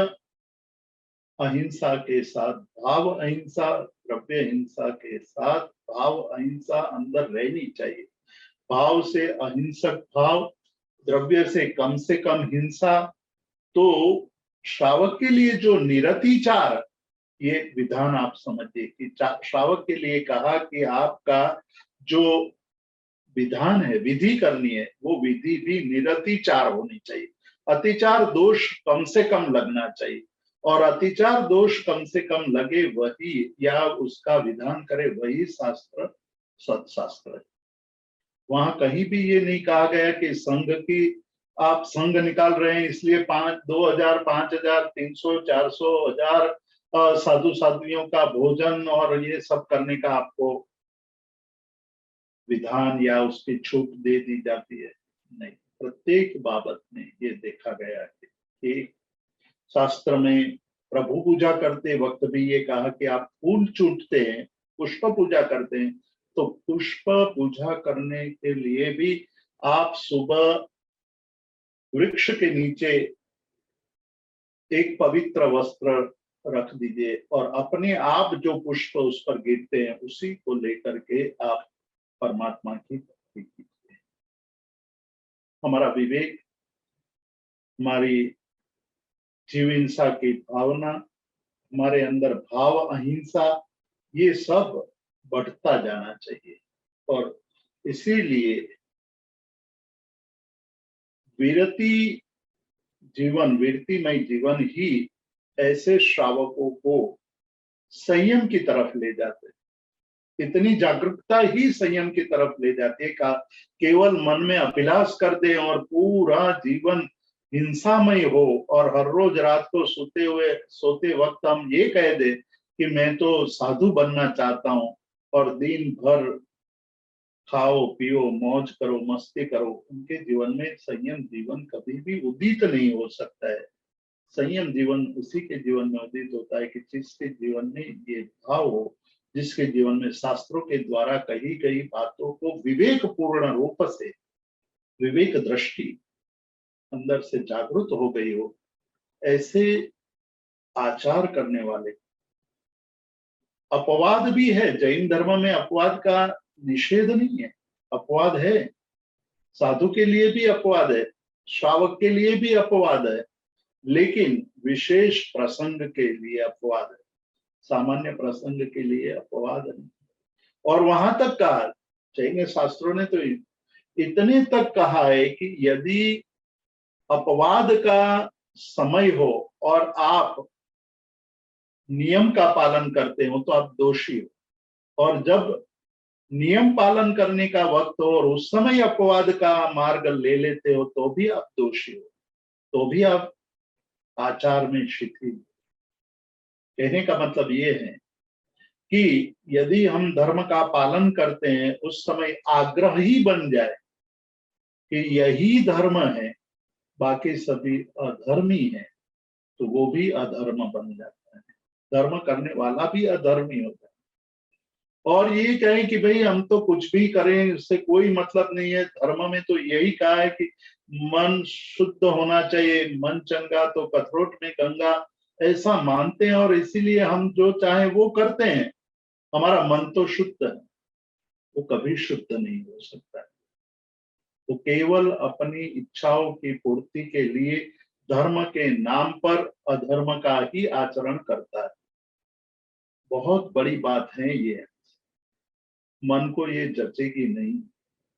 अहिंसा के साथ भाव अहिंसा, द्रव्य हिंसा के साथ भाव अहिंसा अंदर रहनी चाहिए। भाव से अहिंसक भाव, द्रव्य से कम हिंसा। तो श्रावक के लिए जो निरतिचार, ये विधान आप समझिए कि श्रावक के लिए कहा कि आपका जो विधान है, विधि करनी है, वो विधि भी निरतिचार होनी चाहिए। अतिचार दोष कम से कम लगना चाहिए, और अतिचार दोष कम से कम लगे वही, या उसका विधान करे वही शास्त्र सत्शास्त्र है। वहां कहीं भी ये नहीं कहा गया कि संघ की, आप संघ निकाल रहे हैं इसलिए 2000, 5000, 300, 400, 1000 साधु साध्वियों का भोजन और ये सब करने का आपको विधान या उसकी छूट दे दी जाती है। नहीं, प्रत्येक बाबत में ये देखा गया है कि शास्त्र में प्रभु पूजा करते वक्त भी ये कहा कि आप फूल चूटते हैं, पुष्प पूजा करते हैं, तो पुष्प पूजा करने के लिए भी आप सुबह वृक्ष के नीचे एक पवित्र वस्त्र रख दीजिए, और अपने आप जो पुष्प उस पर गिरते हैं उसी को लेकर के आप परमात्मा की भक्ति कीजिए। हमारा विवेक, हमारी जीव हिंसा की भावना, हमारे अंदर भाव अहिंसा, ये सब बढ़ता जाना चाहिए। और इसीलिए वीरतिमय जीवन ही ऐसे श्रावकों को संयम की तरफ ले जाते हैं। इतनी जागरूकता ही संयम की तरफ ले जाती है का केवल मन में अभिलाष कर दे और पूरा जीवन हिंसामय हो, और हर रोज रात को सोते वक्त हम ये कह दे कि मैं तो साधु बनना चाहता हूं, और दिन भर खाओ पियो मौज करो मस्ती करो, उनके जीवन में संयम जीवन कभी भी उदित नहीं हो सकता है। संयम जीवन उसी के जीवन में उदित होता है कि जिसके जीवन में ये भाव हो, जिसके जीवन में शास्त्रों के द्वारा कही गई बातों को विवेक पूर्ण रूप से, विवेक दृष्टि अंदर से जागृत हो गई हो, ऐसे आचार करने वाले। अपवाद भी है, जैन धर्म में अपवाद का निषेध नहीं है, अपवाद है, साधु के लिए भी अपवाद है, श्रावक के लिए भी अपवाद है, लेकिन विशेष प्रसंग के लिए अपवाद है, सामान्य प्रसंग के लिए अपवाद नहीं। और वहां तक कहा, जैन शास्त्रों ने तो इतने तक कहा है कि यदि अपवाद का समय हो और आप नियम का पालन करते हो तो आप दोषी हो, और जब नियम पालन करने का वक्त हो और उस समय अपवाद का मार्ग ले लेते हो तो भी आप दोषी हो, तो भी आप आचार में शिथिल। कहने का मतलब ये है कि यदि हम धर्म का पालन करते हैं, उस समय आग्रह ही बन जाए कि यही धर्म है, बाकी सभी अधर्मी है, तो वो भी अधर्म बन जाता है, धर्म करने वाला भी अधर्मी होता है। और ये कहें कि भाई हम तो कुछ भी करें इससे कोई मतलब नहीं है, धर्म में तो यही कहा है कि मन शुद्ध होना चाहिए, मन चंगा तो कथरोट में गंगा, ऐसा मानते हैं और इसीलिए हम जो चाहे वो करते हैं। हमारा मन तो शुद्ध है, वो कभी शुद्ध नहीं हो सकता है, वो केवल अपनी इच्छाओं की पूर्ति के लिए धर्म के नाम पर अधर्म का ही आचरण करता है। बहुत बड़ी बात है ये, मन को ये जचेगी नहीं,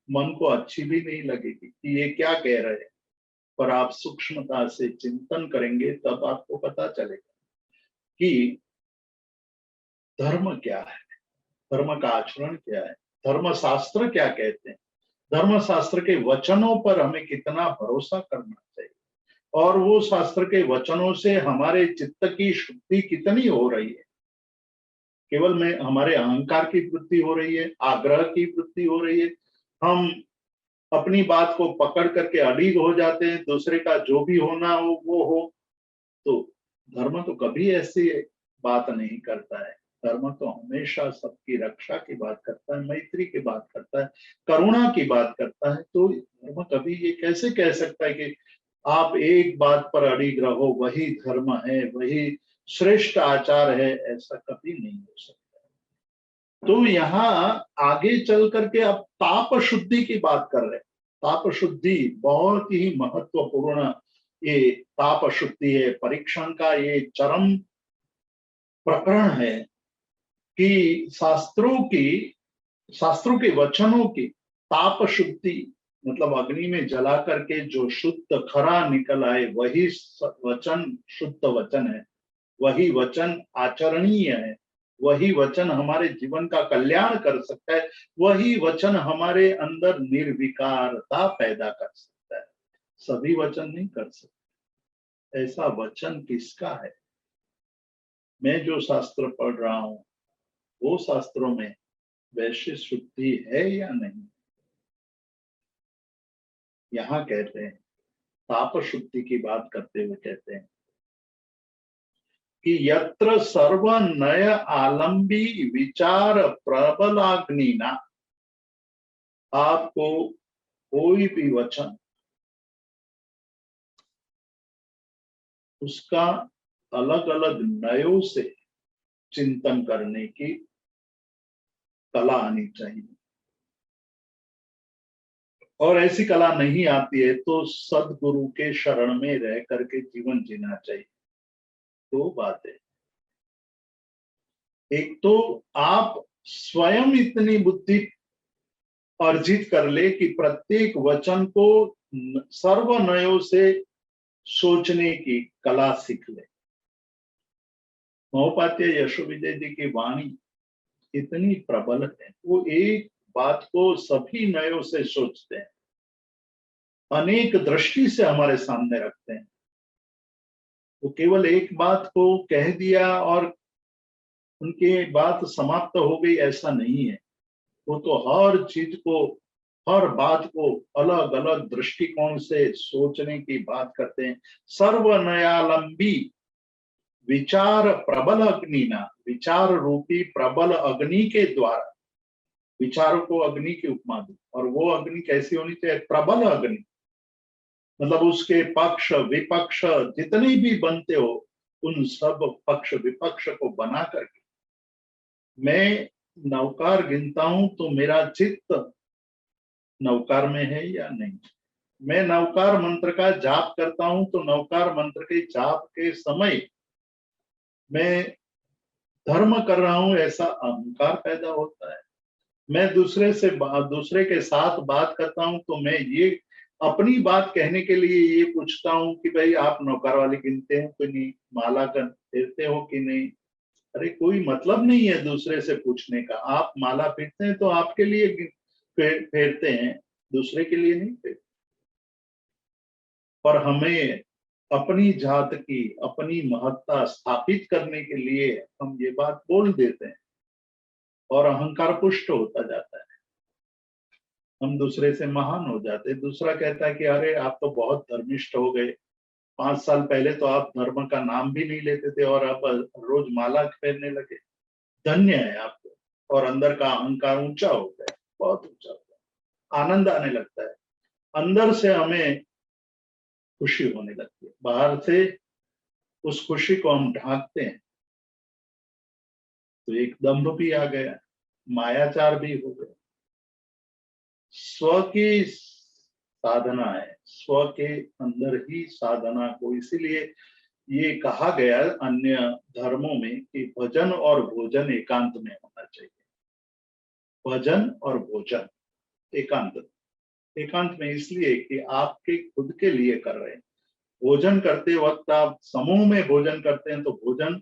मन को अच्छी भी नहीं लगेगी कि ये क्या कह रहे हैं, पर आप सूक्ष्मता से चिंतन करेंगे तब आपको पता चलेगा कि धर्म क्या है, धर्म का आचरण क्या है, धर्म शास्त्र क्या कहते हैं, धर्म शास्त्र के वचनों पर हमें कितना भरोसा करना चाहिए, और वो शास्त्र के वचनों से हमारे चित्त की शुद्धि कितनी हो रही है। केवल में हमारे अहंकार की वृद्धि हो रही है, आग्रह की वृद्धि हो रही है, हम अपनी बात को पकड़ करके अड़िग हो जाते हैं, दूसरे का जो भी होना हो वो हो। तो धर्म तो कभी ऐसी बात नहीं करता है, धर्म तो हमेशा सबकी रक्षा की बात करता है, मैत्री की बात करता है, करुणा की बात करता है। तो धर्म कभी ये कैसे कह सकता है कि आप एक बात पर अड़िग रहो वही धर्म है, वही श्रेष्ठ आचार है, ऐसा कभी नहीं हो सकता। तो यहाँ आगे चल करके अब ताप शुद्धि की बात कर रहे हैं। ताप शुद्धि बहुत ही महत्वपूर्ण ये ताप शुद्धि है, परीक्षण का ये चरम प्रकरण है कि शास्त्रों के वचनों की ताप शुद्धि, मतलब अग्नि में जला करके जो शुद्ध खरा निकल आए वही वचन शुद्ध वचन है, वही वचन आचरणीय है, वही वचन हमारे जीवन का कल्याण कर सकता है, वही वचन हमारे अंदर निर्विकारता पैदा कर सकता है। सभी वचन नहीं कर सकते। ऐसा वचन किसका है? मैं जो शास्त्र पढ़ रहा हूं वो शास्त्रों में वैश्य शुद्धि है या नहीं? यहाँ कहते हैं ताप शुद्धि की बात करते हुए कहते हैं कि यत्र सर्व नय आलंबी विचार प्रबलाग्निना, आपको कोई भी वचन उसका अलग अलग नयों से चिंतन करने की कला आनी चाहिए, और ऐसी कला नहीं आती है तो सदगुरु के शरण में रह करके जीवन जीना चाहिए। दो बातें। एक तो आप स्वयं इतनी बुद्धि अर्जित कर ले कि प्रत्येक वचन को सर्व नयों से सोचने की कला सीख ले। महोपाध्याय यशो विजय जी की वाणी इतनी प्रबल है, वो एक बात को सभी नयों से सोचते हैं, अनेक दृष्टि से हमारे सामने रखते हैं। वो केवल एक बात को कह दिया और उनकी बात समाप्त हो गई, ऐसा नहीं है। वो तो हर चीज को, हर बात को अलग अलग दृष्टिकोण से सोचने की बात करते हैं। सर्वनयालंबी विचार प्रबल अग्नि ना, विचार रूपी प्रबल अग्नि के द्वारा विचारों को अग्नि की उपमा दी। और वो अग्नि कैसी होनी चाहिए? प्रबल अग्नि, मतलब उसके पक्ष विपक्ष जितने भी बनते हो, उन सब पक्ष विपक्ष को बना करके मैं नौकार गिनता हूं तो मेरा चित्त नौकार में है या नहीं। मैं नौकार मंत्र का जाप करता हूं तो नौकार मंत्र के जाप के समय मैं धर्म कर रहा हूं, ऐसा अहंकार पैदा होता है। मैं दूसरे के साथ बात करता हूं तो मैं ये अपनी बात कहने के लिए ये पूछता हूं कि भाई आप नौकर वाले गिनते हैं कि नहीं, माला कर फेरते हो कि नहीं। अरे कोई मतलब नहीं है दूसरे से पूछने का। आप माला फेरते हैं तो आपके लिए फेरते हैं, दूसरे के लिए नहीं फेरते। पर हमें अपनी जात की अपनी महत्ता स्थापित करने के लिए हम ये बात बोल देते हैं और अहंकार पुष्ट होता जाता है। हम दूसरे से महान हो जाते हैं। दूसरा कहता है कि अरे आप तो बहुत धर्मिष्ठ हो गए, 5 साल पहले तो आप धर्म का नाम भी नहीं लेते थे और अब रोज माला फेरने लगे, धन्य है आपको। और अंदर का अहंकार ऊंचा हो गया, बहुत ऊंचा हो गया, आनंद आने लगता है, अंदर से हमें खुशी होने लगती है, बाहर से उस खुशी को हम ढांकते हैं तो एक दंभ भी आ गया, मायाचार भी हो गया। स्व की साधना है, स्व के अंदर ही साधना को, इसीलिए ये कहा गया अन्य धर्मों में कि भजन और भोजन एकांत में होना चाहिए। भजन और भोजन एकांत, एकांत में इसलिए कि आपके खुद के लिए कर रहे हैं। भोजन करते वक्त आप समूह में भोजन करते हैं तो भोजन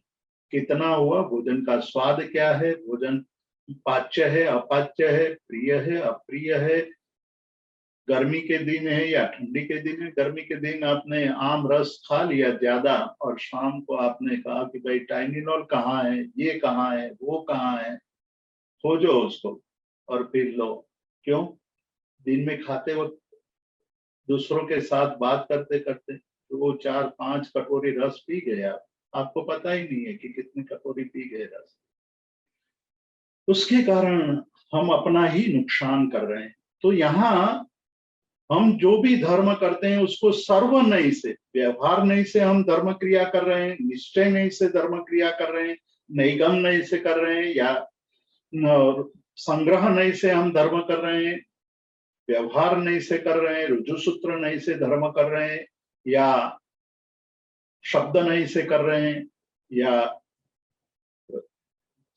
कितना हुआ, भोजन का स्वाद क्या है, भोजन पाच्य है अपाच्य है, प्रिय है अप्रिय है, गर्मी के दिन है या ठंडी के दिन है। गर्मी के दिन आपने आम रस खा लिया ज्यादा और शाम को आपने कहा कि भाई टाइनिनॉल कहाँ है, ये कहाँ है, वो कहाँ है, खोजो उसको और फिर लो। क्यों? दिन में खाते वक्त दूसरों के साथ बात करते करते तो वो 4-5 कटोरी रस पी गए आप, आपको पता ही नहीं है कि कितनी कटोरी पी गए रस। उसके कारण हम अपना ही नुकसान कर रहे हैं। तो यहाँ हम जो भी धर्म करते हैं उसको सर्व नई से, व्यवहार नई से हम धर्म क्रिया कर रहे हैं, निश्चय नई से धर्म क्रिया कर रहे हैं, नैगम नई से कर रहे हैं, या संग्रह नई से हम धर्म कर रहे हैं, व्यवहार नई से कर रहे हैं, रुजु सूत्र नई से धर्म कर रहे हैं, या शब्द नई से कर रहे हैं, या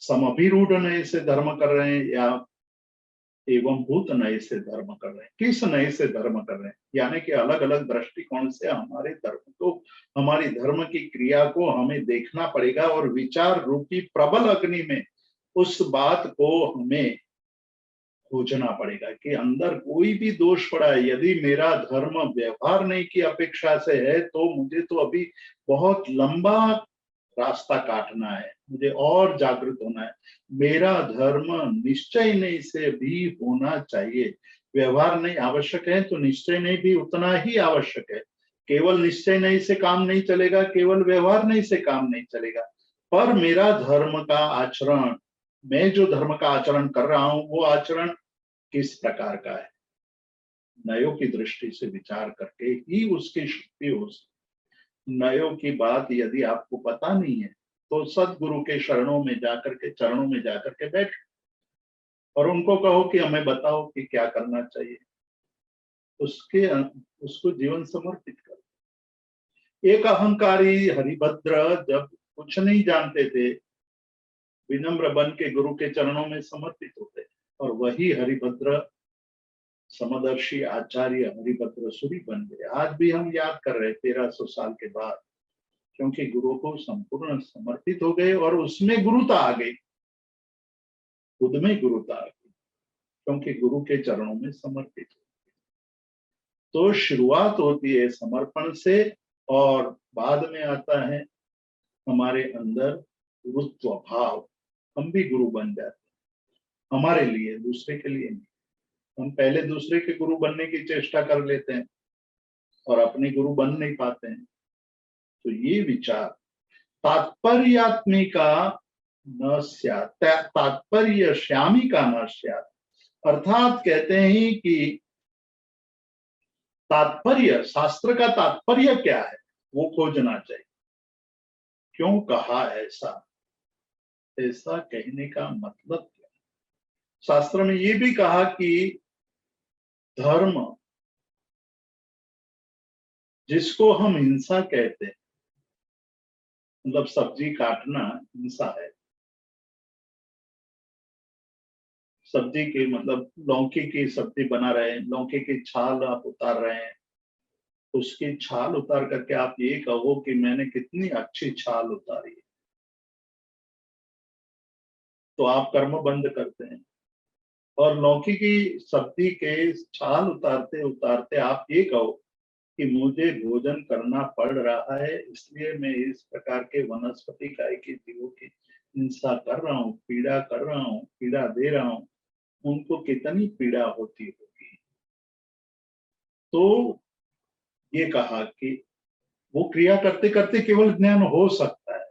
समभिरूढ़ नए से धर्म कर रहे हैं, या एवं भूत नए से धर्म कर रहे हैं। किस नए से धर्म कर रहे हैं? यानी कि अलग अलग दृष्टिकोण से हमारे धर्म को, हमारी धर्म की क्रिया को हमें देखना पड़ेगा और विचार रूपी प्रबल अग्नि में उस बात को हमें खोजना पड़ेगा कि अंदर कोई भी दोष पड़ा है। यदि मेरा धर्म व्यवहार नहीं की अपेक्षा से है तो मुझे तो अभी बहुत लंबा रास्ता काटना है, मुझे और जागृत होना है। मेरा धर्म निश्चय नहीं से भी होना चाहिए। व्यवहार नहीं आवश्यक है तो निश्चय नहीं भी उतना ही आवश्यक है। केवल निश्चय नहीं से काम नहीं चलेगा, केवल व्यवहार नहीं से काम नहीं चलेगा। पर मेरा धर्म का आचरण, मैं जो धर्म का आचरण कर रहा हूं वो आचरण किस प्रकार का है, नयों की दृष्टि से विचार करके ही उसकी शुद्धि हो सकती। नयों की बात यदि आपको पता नहीं है तो सदगुरु के शरणों में जाकर के, चरणों में जाकर के बैठ और उनको कहो कि हमें बताओ कि क्या करना चाहिए, उसको जीवन समर्पित करो। एक अहंकारी हरिभद्र जब कुछ नहीं जानते थे, विनम्र बन के गुरु के चरणों में समर्पित होते, और वही हरिभद्र समदर्शी आचार्य हरिभद्र सूरी बन गए। आज भी हम याद कर रहे 1300 साल के बाद, क्योंकि गुरु को संपूर्ण समर्पित हो गए और उसमें गुरुता आ गई, खुद में गुरुता आ गई, क्योंकि गुरु के चरणों में समर्पित हो गए। तो शुरुआत होती है समर्पण से, और बाद में आता है हमारे अंदर गुरुत्व भाव। हम भी गुरु बन जाते हैं, हमारे लिए, दूसरे के लिए नहीं। हम पहले दूसरे के गुरु बनने की चेष्टा कर लेते हैं और अपने गुरु बन नहीं पाते हैं। तो ये विचार तात्पर्यात्मिका न स्यात्, तात्पर्य श्यामिका न स्यात्, अर्थात कहते हैं कि तात्पर्य, शास्त्र का तात्पर्य क्या है वो खोजना चाहिए। क्यों कहा ऐसा? ऐसा कहने का मतलब क्या? शास्त्र में ये भी कहा कि धर्म, जिसको हम हिंसा कहते हैं, मतलब सब्जी काटना हिंसा है। सब्जी की मतलब लौकी की सब्जी बना रहे हैं, लौकी की छाल आप उतार रहे हैं, उसकी छाल उतार करके आप ये कहो कि मैंने कितनी अच्छी छाल उतारी है, तो आप कर्म बंद करते हैं। और लौकी की सब्जी के छाल उतारते उतारते आप ये कहो कि मुझे भोजन करना पड़ रहा है, इसलिए मैं इस प्रकार के वनस्पति काय के जीवों की हिंसा कर रहा हूँ, पीड़ा कर रहा हूँ, पीड़ा दे रहा हूँ, उनको कितनी पीड़ा होती होगी। तो ये कहा कि वो क्रिया करते करते केवल ज्ञान हो सकता है।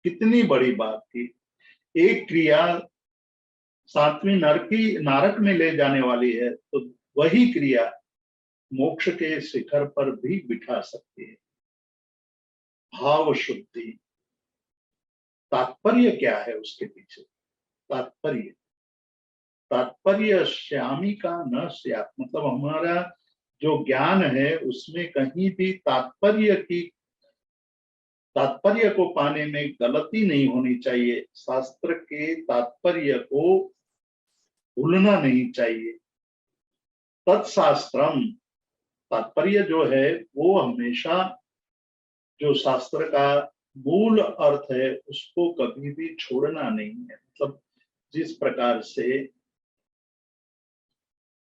कितनी बड़ी बात थी। एक क्रिया 7वीं नारक में ले जाने वाली है, तो वही क्रिया मोक्ष के शिखर पर भी बिठा सकती है। भाव शुद्धि, तात्पर्य क्या है उसके पीछे? तात्पर्य, तात्पर्य श्यामिका न स्यात्, मतलब हमारा जो ज्ञान है उसमें कहीं भी तात्पर्य को पाने में गलती नहीं होनी चाहिए। शास्त्र के तात्पर्य को भूलना नहीं चाहिए। तत्शास्त्रम, तात्पर्य जो है वो हमेशा जो शास्त्र का मूल अर्थ है उसको कभी भी छोड़ना नहीं है। मतलब जिस प्रकार से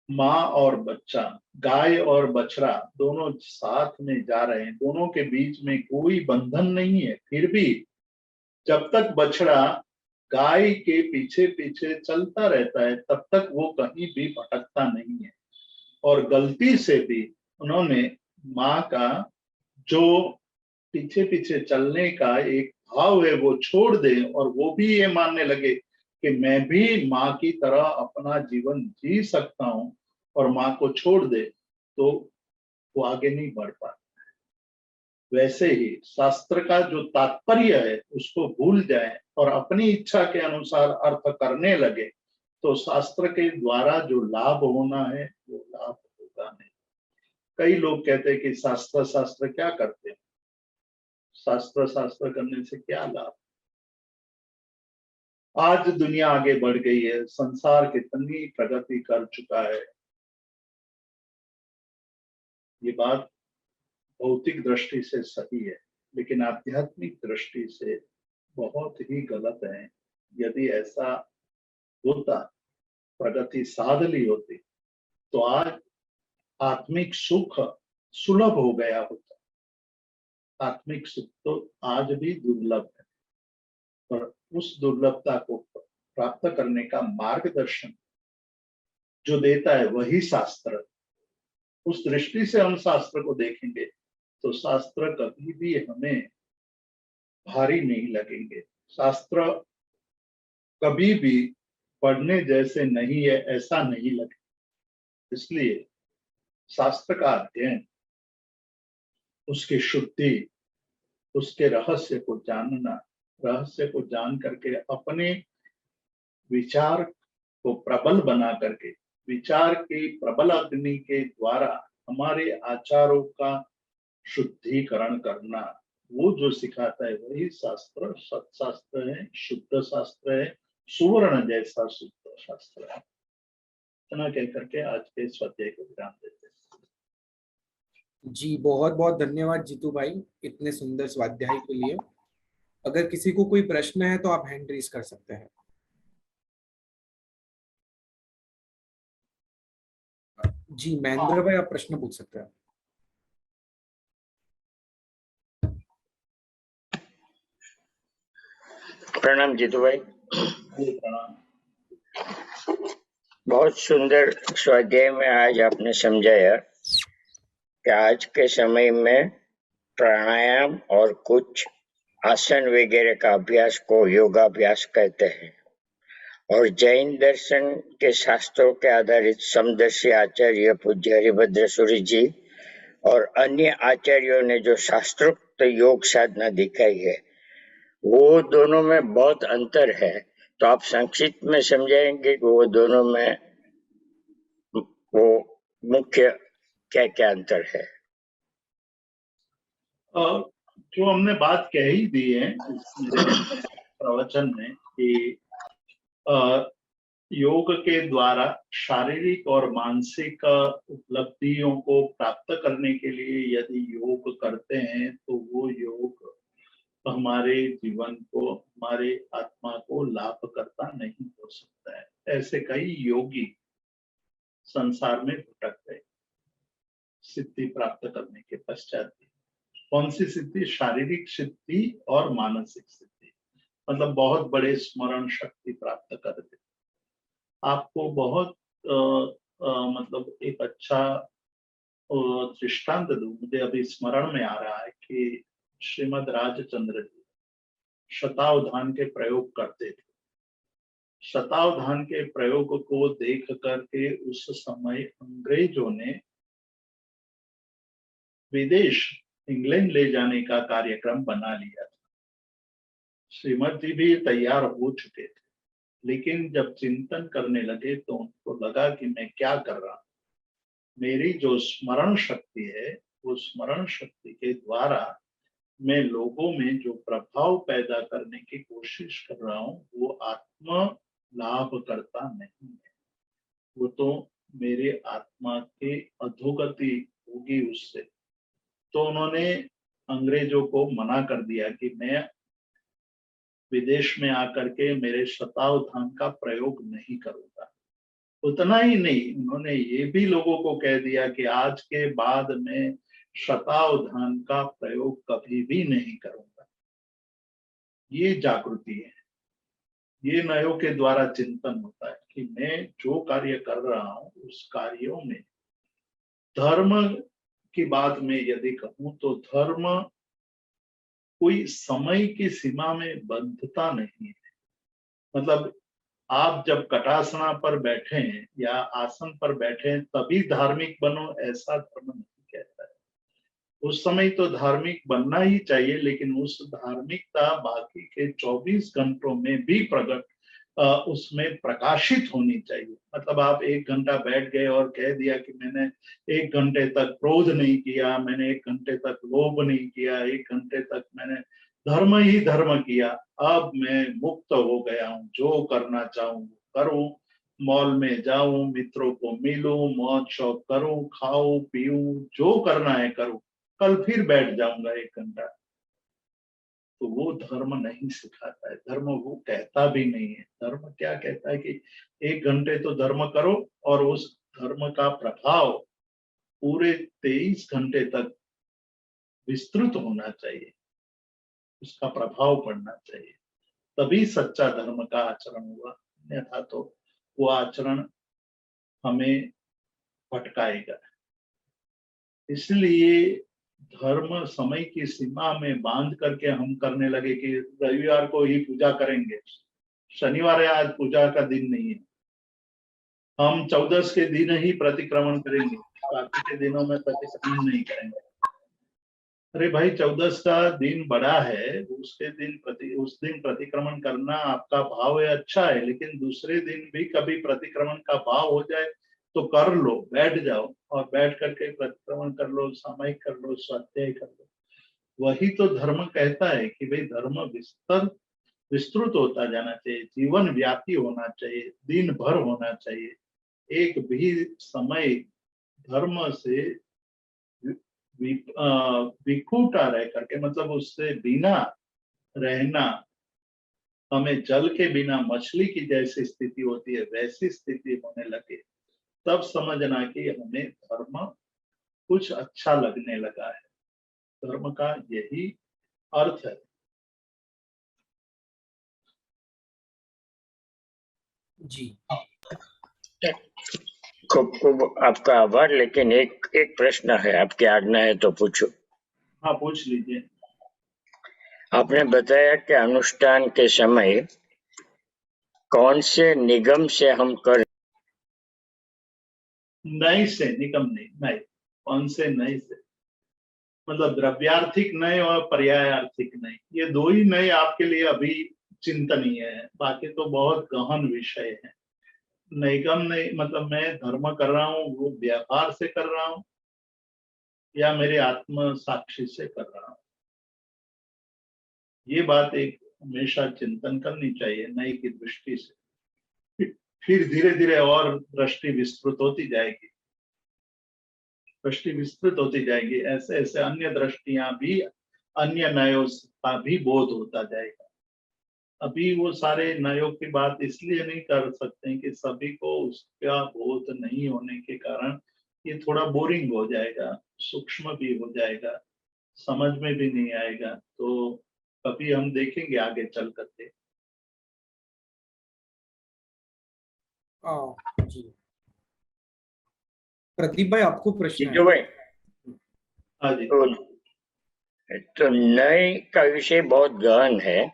माँ और बच्चा, गाय और बछड़ा दोनों साथ में जा रहे हैं, दोनों के बीच में कोई बंधन नहीं है, फिर भी जब तक बछड़ा गाय के पीछे पीछे चलता रहता है तब तक वो कहीं भी भटकता नहीं है। और गलती से भी उन्होंने माँ का जो पीछे पीछे चलने का एक भाव है वो छोड़ दे, और वो भी ये मानने लगे कि मैं भी माँ की तरह अपना जीवन जी सकता हूँ, और माँ को छोड़ दे, तो वो आगे नहीं बढ़ पाता। वैसे ही शास्त्र का जो तात्पर्य है उसको भूल जाए और अपनी इच्छा के अनुसार अर्थ करने लगे, तो शास्त्र के द्वारा जो लाभ होना है वो लाभ होगा नहीं। कई लोग कहते हैं कि शास्त्र शास्त्र क्या करते हैं, शास्त्र शास्त्र करने से क्या लाभ? आज दुनिया आगे बढ़ गई है, संसार कितनी प्रगति कर चुका है। ये बात भौतिक दृष्टि से सही है, लेकिन आध्यात्मिक दृष्टि से बहुत ही गलत है। यदि ऐसा होता, प्रगति साध ली होती, तो आज आत्मिक सुख सुलभ हो गया होता। आत्मिक सुख तो आज भी दुर्लभ है, पर उस दुर्लभता को प्राप्त करने का मार्गदर्शन जो देता है वही शास्त्र। उस दृष्टि से हम शास्त्र को देखेंगे तो शास्त्र कभी भी हमें भारी नहीं लगेंगे। शास्त्र कभी भी पढ़ने जैसे नहीं है ऐसा नहीं लगे। इसलिए शास्त्र का अध्ययन, उसकी शुद्धि, उसके रहस्य को जानना, रहस्य को जान करके अपने विचार को प्रबल बना करके, विचार के प्रबल अग्नि के द्वारा हमारे आचारों का शुद्धिकरण करना, वो जो सिखाता है वही शास्त्र सत्शास्त्र है, शुद्ध शास्त्र है, सुवर्ण जैसा शुद्ध शास्त्र है। इतना कह करके आज के स्वाध्याय को विराम देते हैं। जी बहुत बहुत धन्यवाद जीतू भाई इतने सुंदर स्वाध्याय के लिए। अगर किसी को कोई प्रश्न है तो आप हैंड रेज कर सकते हैं। जी महेंद्र भाई आप प्रश्न पूछ सकते हैं। प्रणाम जीतू भाई। प्रणाम। बहुत सुंदर स्वाध्याय में आज आपने समझाया कि आज के समय में प्राणायाम और कुछ आसन वगैरह का अभ्यास को योगाभ्यास कहते हैं और जैन दर्शन के शास्त्रों के आधारित समदर्शी आचार्य पूज्य हरिभद्र सूरी जी और अन्य आचार्यों ने जो शास्त्रोक्त योग साधना दिखाई है वो दोनों में बहुत अंतर है। तो आप संक्षिप्त में समझाएंगे कि वो दोनों में वो मुख्य क्या क्या अंतर है? जो हमने बात कह ही दी है इस मेरे प्रवचन में कि योग के द्वारा शारीरिक और मानसिक उपलब्धियों को प्राप्त करने के लिए यदि योग करते हैं तो वो योग हमारे जीवन को, हमारे आत्मा को लाभ करता नहीं हो सकता है। ऐसे कई योगी संसार में भटक गए सिद्धि प्राप्त करने के पश्चात। कौन सी सिद्धि? शारीरिक सिद्धि और मानसिक सिद्धि, मतलब बहुत बड़े स्मरण शक्ति प्राप्त कर दे। आपको बहुत मतलब एक अच्छा दृष्टांत दूं, मुझे अभी स्मरण में आ रहा है कि श्रीमद राजचंद्र जी शतावधान के प्रयोग करते थे। शतावधान के प्रयोग को देख करके उस समय अंग्रेजों ने विदेश इंग्लैंड ले जाने का कार्यक्रम बना लिया था। श्रीमद जी भी तैयार हो चुके थे, लेकिन जब चिंतन करने लगे तो उनको लगा कि मैं क्या कर रहा हूं। मेरी जो स्मरण शक्ति है वो स्मरण शक्ति के द्वारा मैं लोगों में जो प्रभाव पैदा करने की कोशिश कर रहा हूँ वो आत्मा लाभ करता नहीं है, वो तो मेरे आत्मा के अधोगति होगी उससे। तो उन्होंने अंग्रेजों को मना कर दिया कि मैं विदेश में आकर के मेरे शतावधान का प्रयोग नहीं करूंगा। उतना ही नहीं, उन्होंने ये भी लोगों को कह दिया कि आज के बाद मैं शतावधान का प्रयोग कभी भी नहीं करूंगा। ये जागृति है, ये नयों के द्वारा चिंतन होता है कि मैं जो कार्य कर रहा हूं उस कार्यों में धर्म की बात में यदि कहूं तो धर्म कोई समय की सीमा में बंधता नहीं है। मतलब आप जब कटासना पर बैठे हैं या आसन पर बैठे हैं तभी धार्मिक बनो, ऐसा धर्म नहीं कहता है। उस समय तो धार्मिक बनना ही चाहिए, लेकिन उस धार्मिकता बाकी के 24 घंटों में भी प्रकट उसमें प्रकाशित होनी चाहिए। मतलब आप 1 घंटा बैठ गए और कह दिया कि मैंने 1 घंटे तक क्रोध नहीं किया, मैंने 1 घंटे तक लोभ नहीं किया, 1 घंटे तक मैंने धर्म ही धर्म किया, अब मैं मुक्त हो गया हूँ, जो करना चाहूँ करूँ, मॉल में जाऊं, मित्रों को मिलूं, मौज शौक करूं, खाऊं पीऊं, जो करना है करूं, कल फिर बैठ जाऊंगा 1 घंटा। तो वो धर्म नहीं सिखाता है, धर्म वो कहता भी नहीं है। धर्म क्या कहता है कि 1 घंटे तो धर्म करो और उस धर्म का प्रभाव पूरे 23 घंटे तक विस्तृत होना चाहिए, उसका प्रभाव पड़ना चाहिए, तभी सच्चा धर्म का आचरण हुआ। अन्यथा तो वो आचरण हमें भटकाएगा। इसलिए धर्म समय की सीमा में बांध करके हम करने लगे कि रविवार को ही पूजा करेंगे, शनिवार या आज पूजा का दिन नहीं है, हम 14 के दिन ही प्रतिक्रमण करेंगे, बाकी के दिनों में प्रतिक्रमण नहीं करेंगे। अरे भाई 14 का दिन बड़ा है, उस दिन प्रतिक्रमण करना आपका भाव है, अच्छा है, लेकिन दूसरे दिन भी कभी प्रतिक्रमण का भाव हो जाए तो कर लो, बैठ जाओ और बैठ करके प्रतिक्रमण कर लो, सामायिक कर लो, स्वाध्याय कर लो। वही तो धर्म कहता है कि भाई धर्म विस्तृत होता जाना चाहिए, जीवन व्यापी होना चाहिए, दिन भर होना चाहिए। एक भी समय धर्म से विखूटा रह करके, मतलब उससे बिना रहना, हमें जल के बिना मछली की जैसी स्थिति होती है वैसी स्थिति होने लगे, तब समझना कि हमें धर्म कुछ अच्छा लगने लगा है। धर्म का यही अर्थ है। जी खूब खूब आपका आभार। लेकिन एक प्रश्न है, आपकी आज्ञा है तो पूछो। हाँ, पूछ लीजिए। आपने बताया कि अनुष्ठान के समय कौन से निगम से हम कर, नई से, निगम नहीं, नई। कौन से नई से? मतलब द्रव्यार्थिक नए और पर्यायार्थिक नए, ये दो ही नए आपके लिए अभी चिंतनीय है, बाकी तो बहुत गहन विषय है। निगम नहीं मतलब मैं धर्म कर रहा हूँ वो व्यापार से कर रहा हूँ या मेरे आत्म साक्षी से कर रहा हूँ, ये बात एक हमेशा चिंतन करनी चाहिए नई की दृष्टि से। फिर धीरे धीरे और दृष्टि विस्तृत होती जाएगी, दृष्टि विस्तृत होती जाएगी, ऐसे ऐसे अन्य दृष्टियां भी, अन्य नयों का भी बोध होता जाएगा। अभी वो सारे नयों की बात इसलिए नहीं कर सकते कि सभी को उसका बोध नहीं होने के कारण ये थोड़ा बोरिंग हो जाएगा, सूक्ष्म भी हो जाएगा, समझ में भी नहीं आएगा। तो कभी हम देखेंगे आगे चल करके। जी प्रदीप भाई, आपको प्रश्न है? जीजू भाई, हाँ जी। तो नए का विषय बहुत गहन है,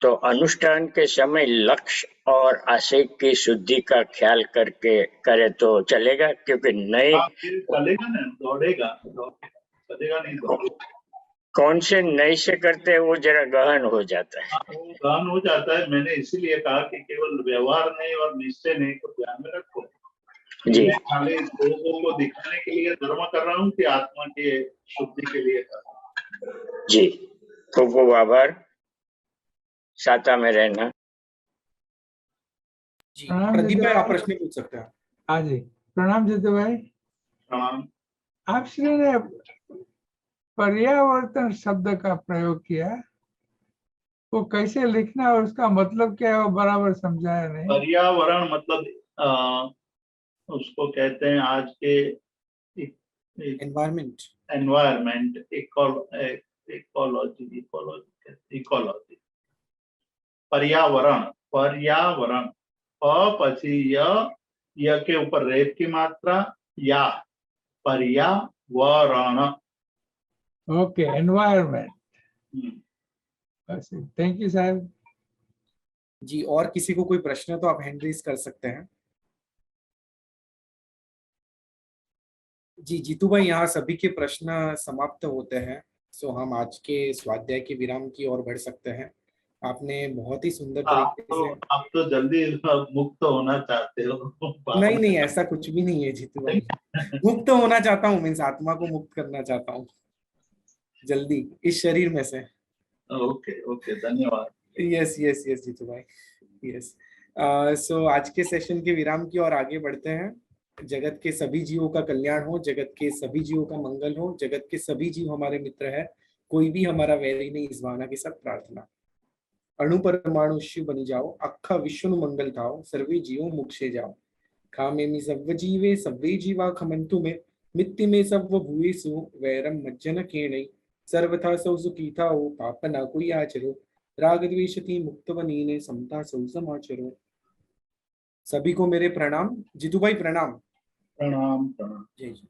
तो अनुष्ठान के समय लक्ष्य और आशय की शुद्धि का ख्याल करके करे तो चलेगा? क्योंकि नए हाँ, फिर चलेगा ना, दौड़ेगा, चलेगा नहीं दौड़ेगा। कौन से नए से करते हैं वो जरा गहन हो जाता है। हाँ, वो गहन हो जाता है। मैंने इसीलिए कहा कि केवल व्यवहार नहीं और निश्चय नहीं को ध्यान में रखो। जी मैं खाली लोगों को दिखाने के लिए धर्म कर रहा हूँ कि आत्मा की शुद्धि के लिए कर रहा हूँ। जी, खूब खूब आभार, साता में रहना। जी प्रणाम प्रदीप जीतू भाई, आप भाई। प्रश्न पूछ सकते हैं। हाँ जी, प्रणाम जीतू भाई। प्रणाम। आपने ने पर्यावर्तन शब्द का प्रयोग किया, वो कैसे लिखना और उसका मतलब क्या है वो बराबर समझाया नहीं। पर्यावरण मतलब उसको कहते हैं आज के एनवायरमेंट। एनवायरमेंट, इकोलॉजी, इकोलॉजी, पर्यावरण, पर्यावरण। पची य के ऊपर रेप की मात्रा, या पर्यावरण। Okay, environment. थैंक यू साहब। जी, और किसी को कोई प्रश्न है तो आप हैंड रेज कर सकते हैं। जी जीतू भाई, यहाँ सभी के प्रश्न समाप्त होते हैं, सो हम आज के स्वाध्याय के विराम की ओर बढ़ सकते हैं। आपने बहुत ही सुंदर तरीके से आप तो जल्दी मुक्त होना चाहते हो। नहीं नहीं, ऐसा कुछ भी नहीं है जीतू भाई। मुक्त होना चाहता हूँ मीन्स आत्मा को मुक्त करना चाहता हूँ जल्दी इस शरीर में से। ओके ओके, धन्यवाद। यस यस यस जीतू भाई, यस। सो आज के सेशन के विराम की ओर आगे बढ़ते हैं। जगत के सभी जीवों का कल्याण हो, जगत के सभी जीवों का मंगल हो, जगत के सभी जीव हमारे मित्र है, कोई भी हमारा वैरी नहीं, इस भावना के साथ प्रार्थना। अणु परमाणु शिव बनी जाओ, अखा विश्व नु मंगल थाओ, सर्वे जीवो मोक्षे जाओ। खामेमि सर्व जीवे सर्वे जीवा खमन्तु में, मित्ति में सर्व भूयेषु वैरम मज्जन केणै। सर्वथा सौ सुखी थाओ, पाप ना कोई आचरो, राग द्वेषति मुक्त बनीने, समता सौ समाचरो। सभी को मेरे प्रणाम। जीतू भाई प्रणाम। प्रणाम प्रणाम। जय जी।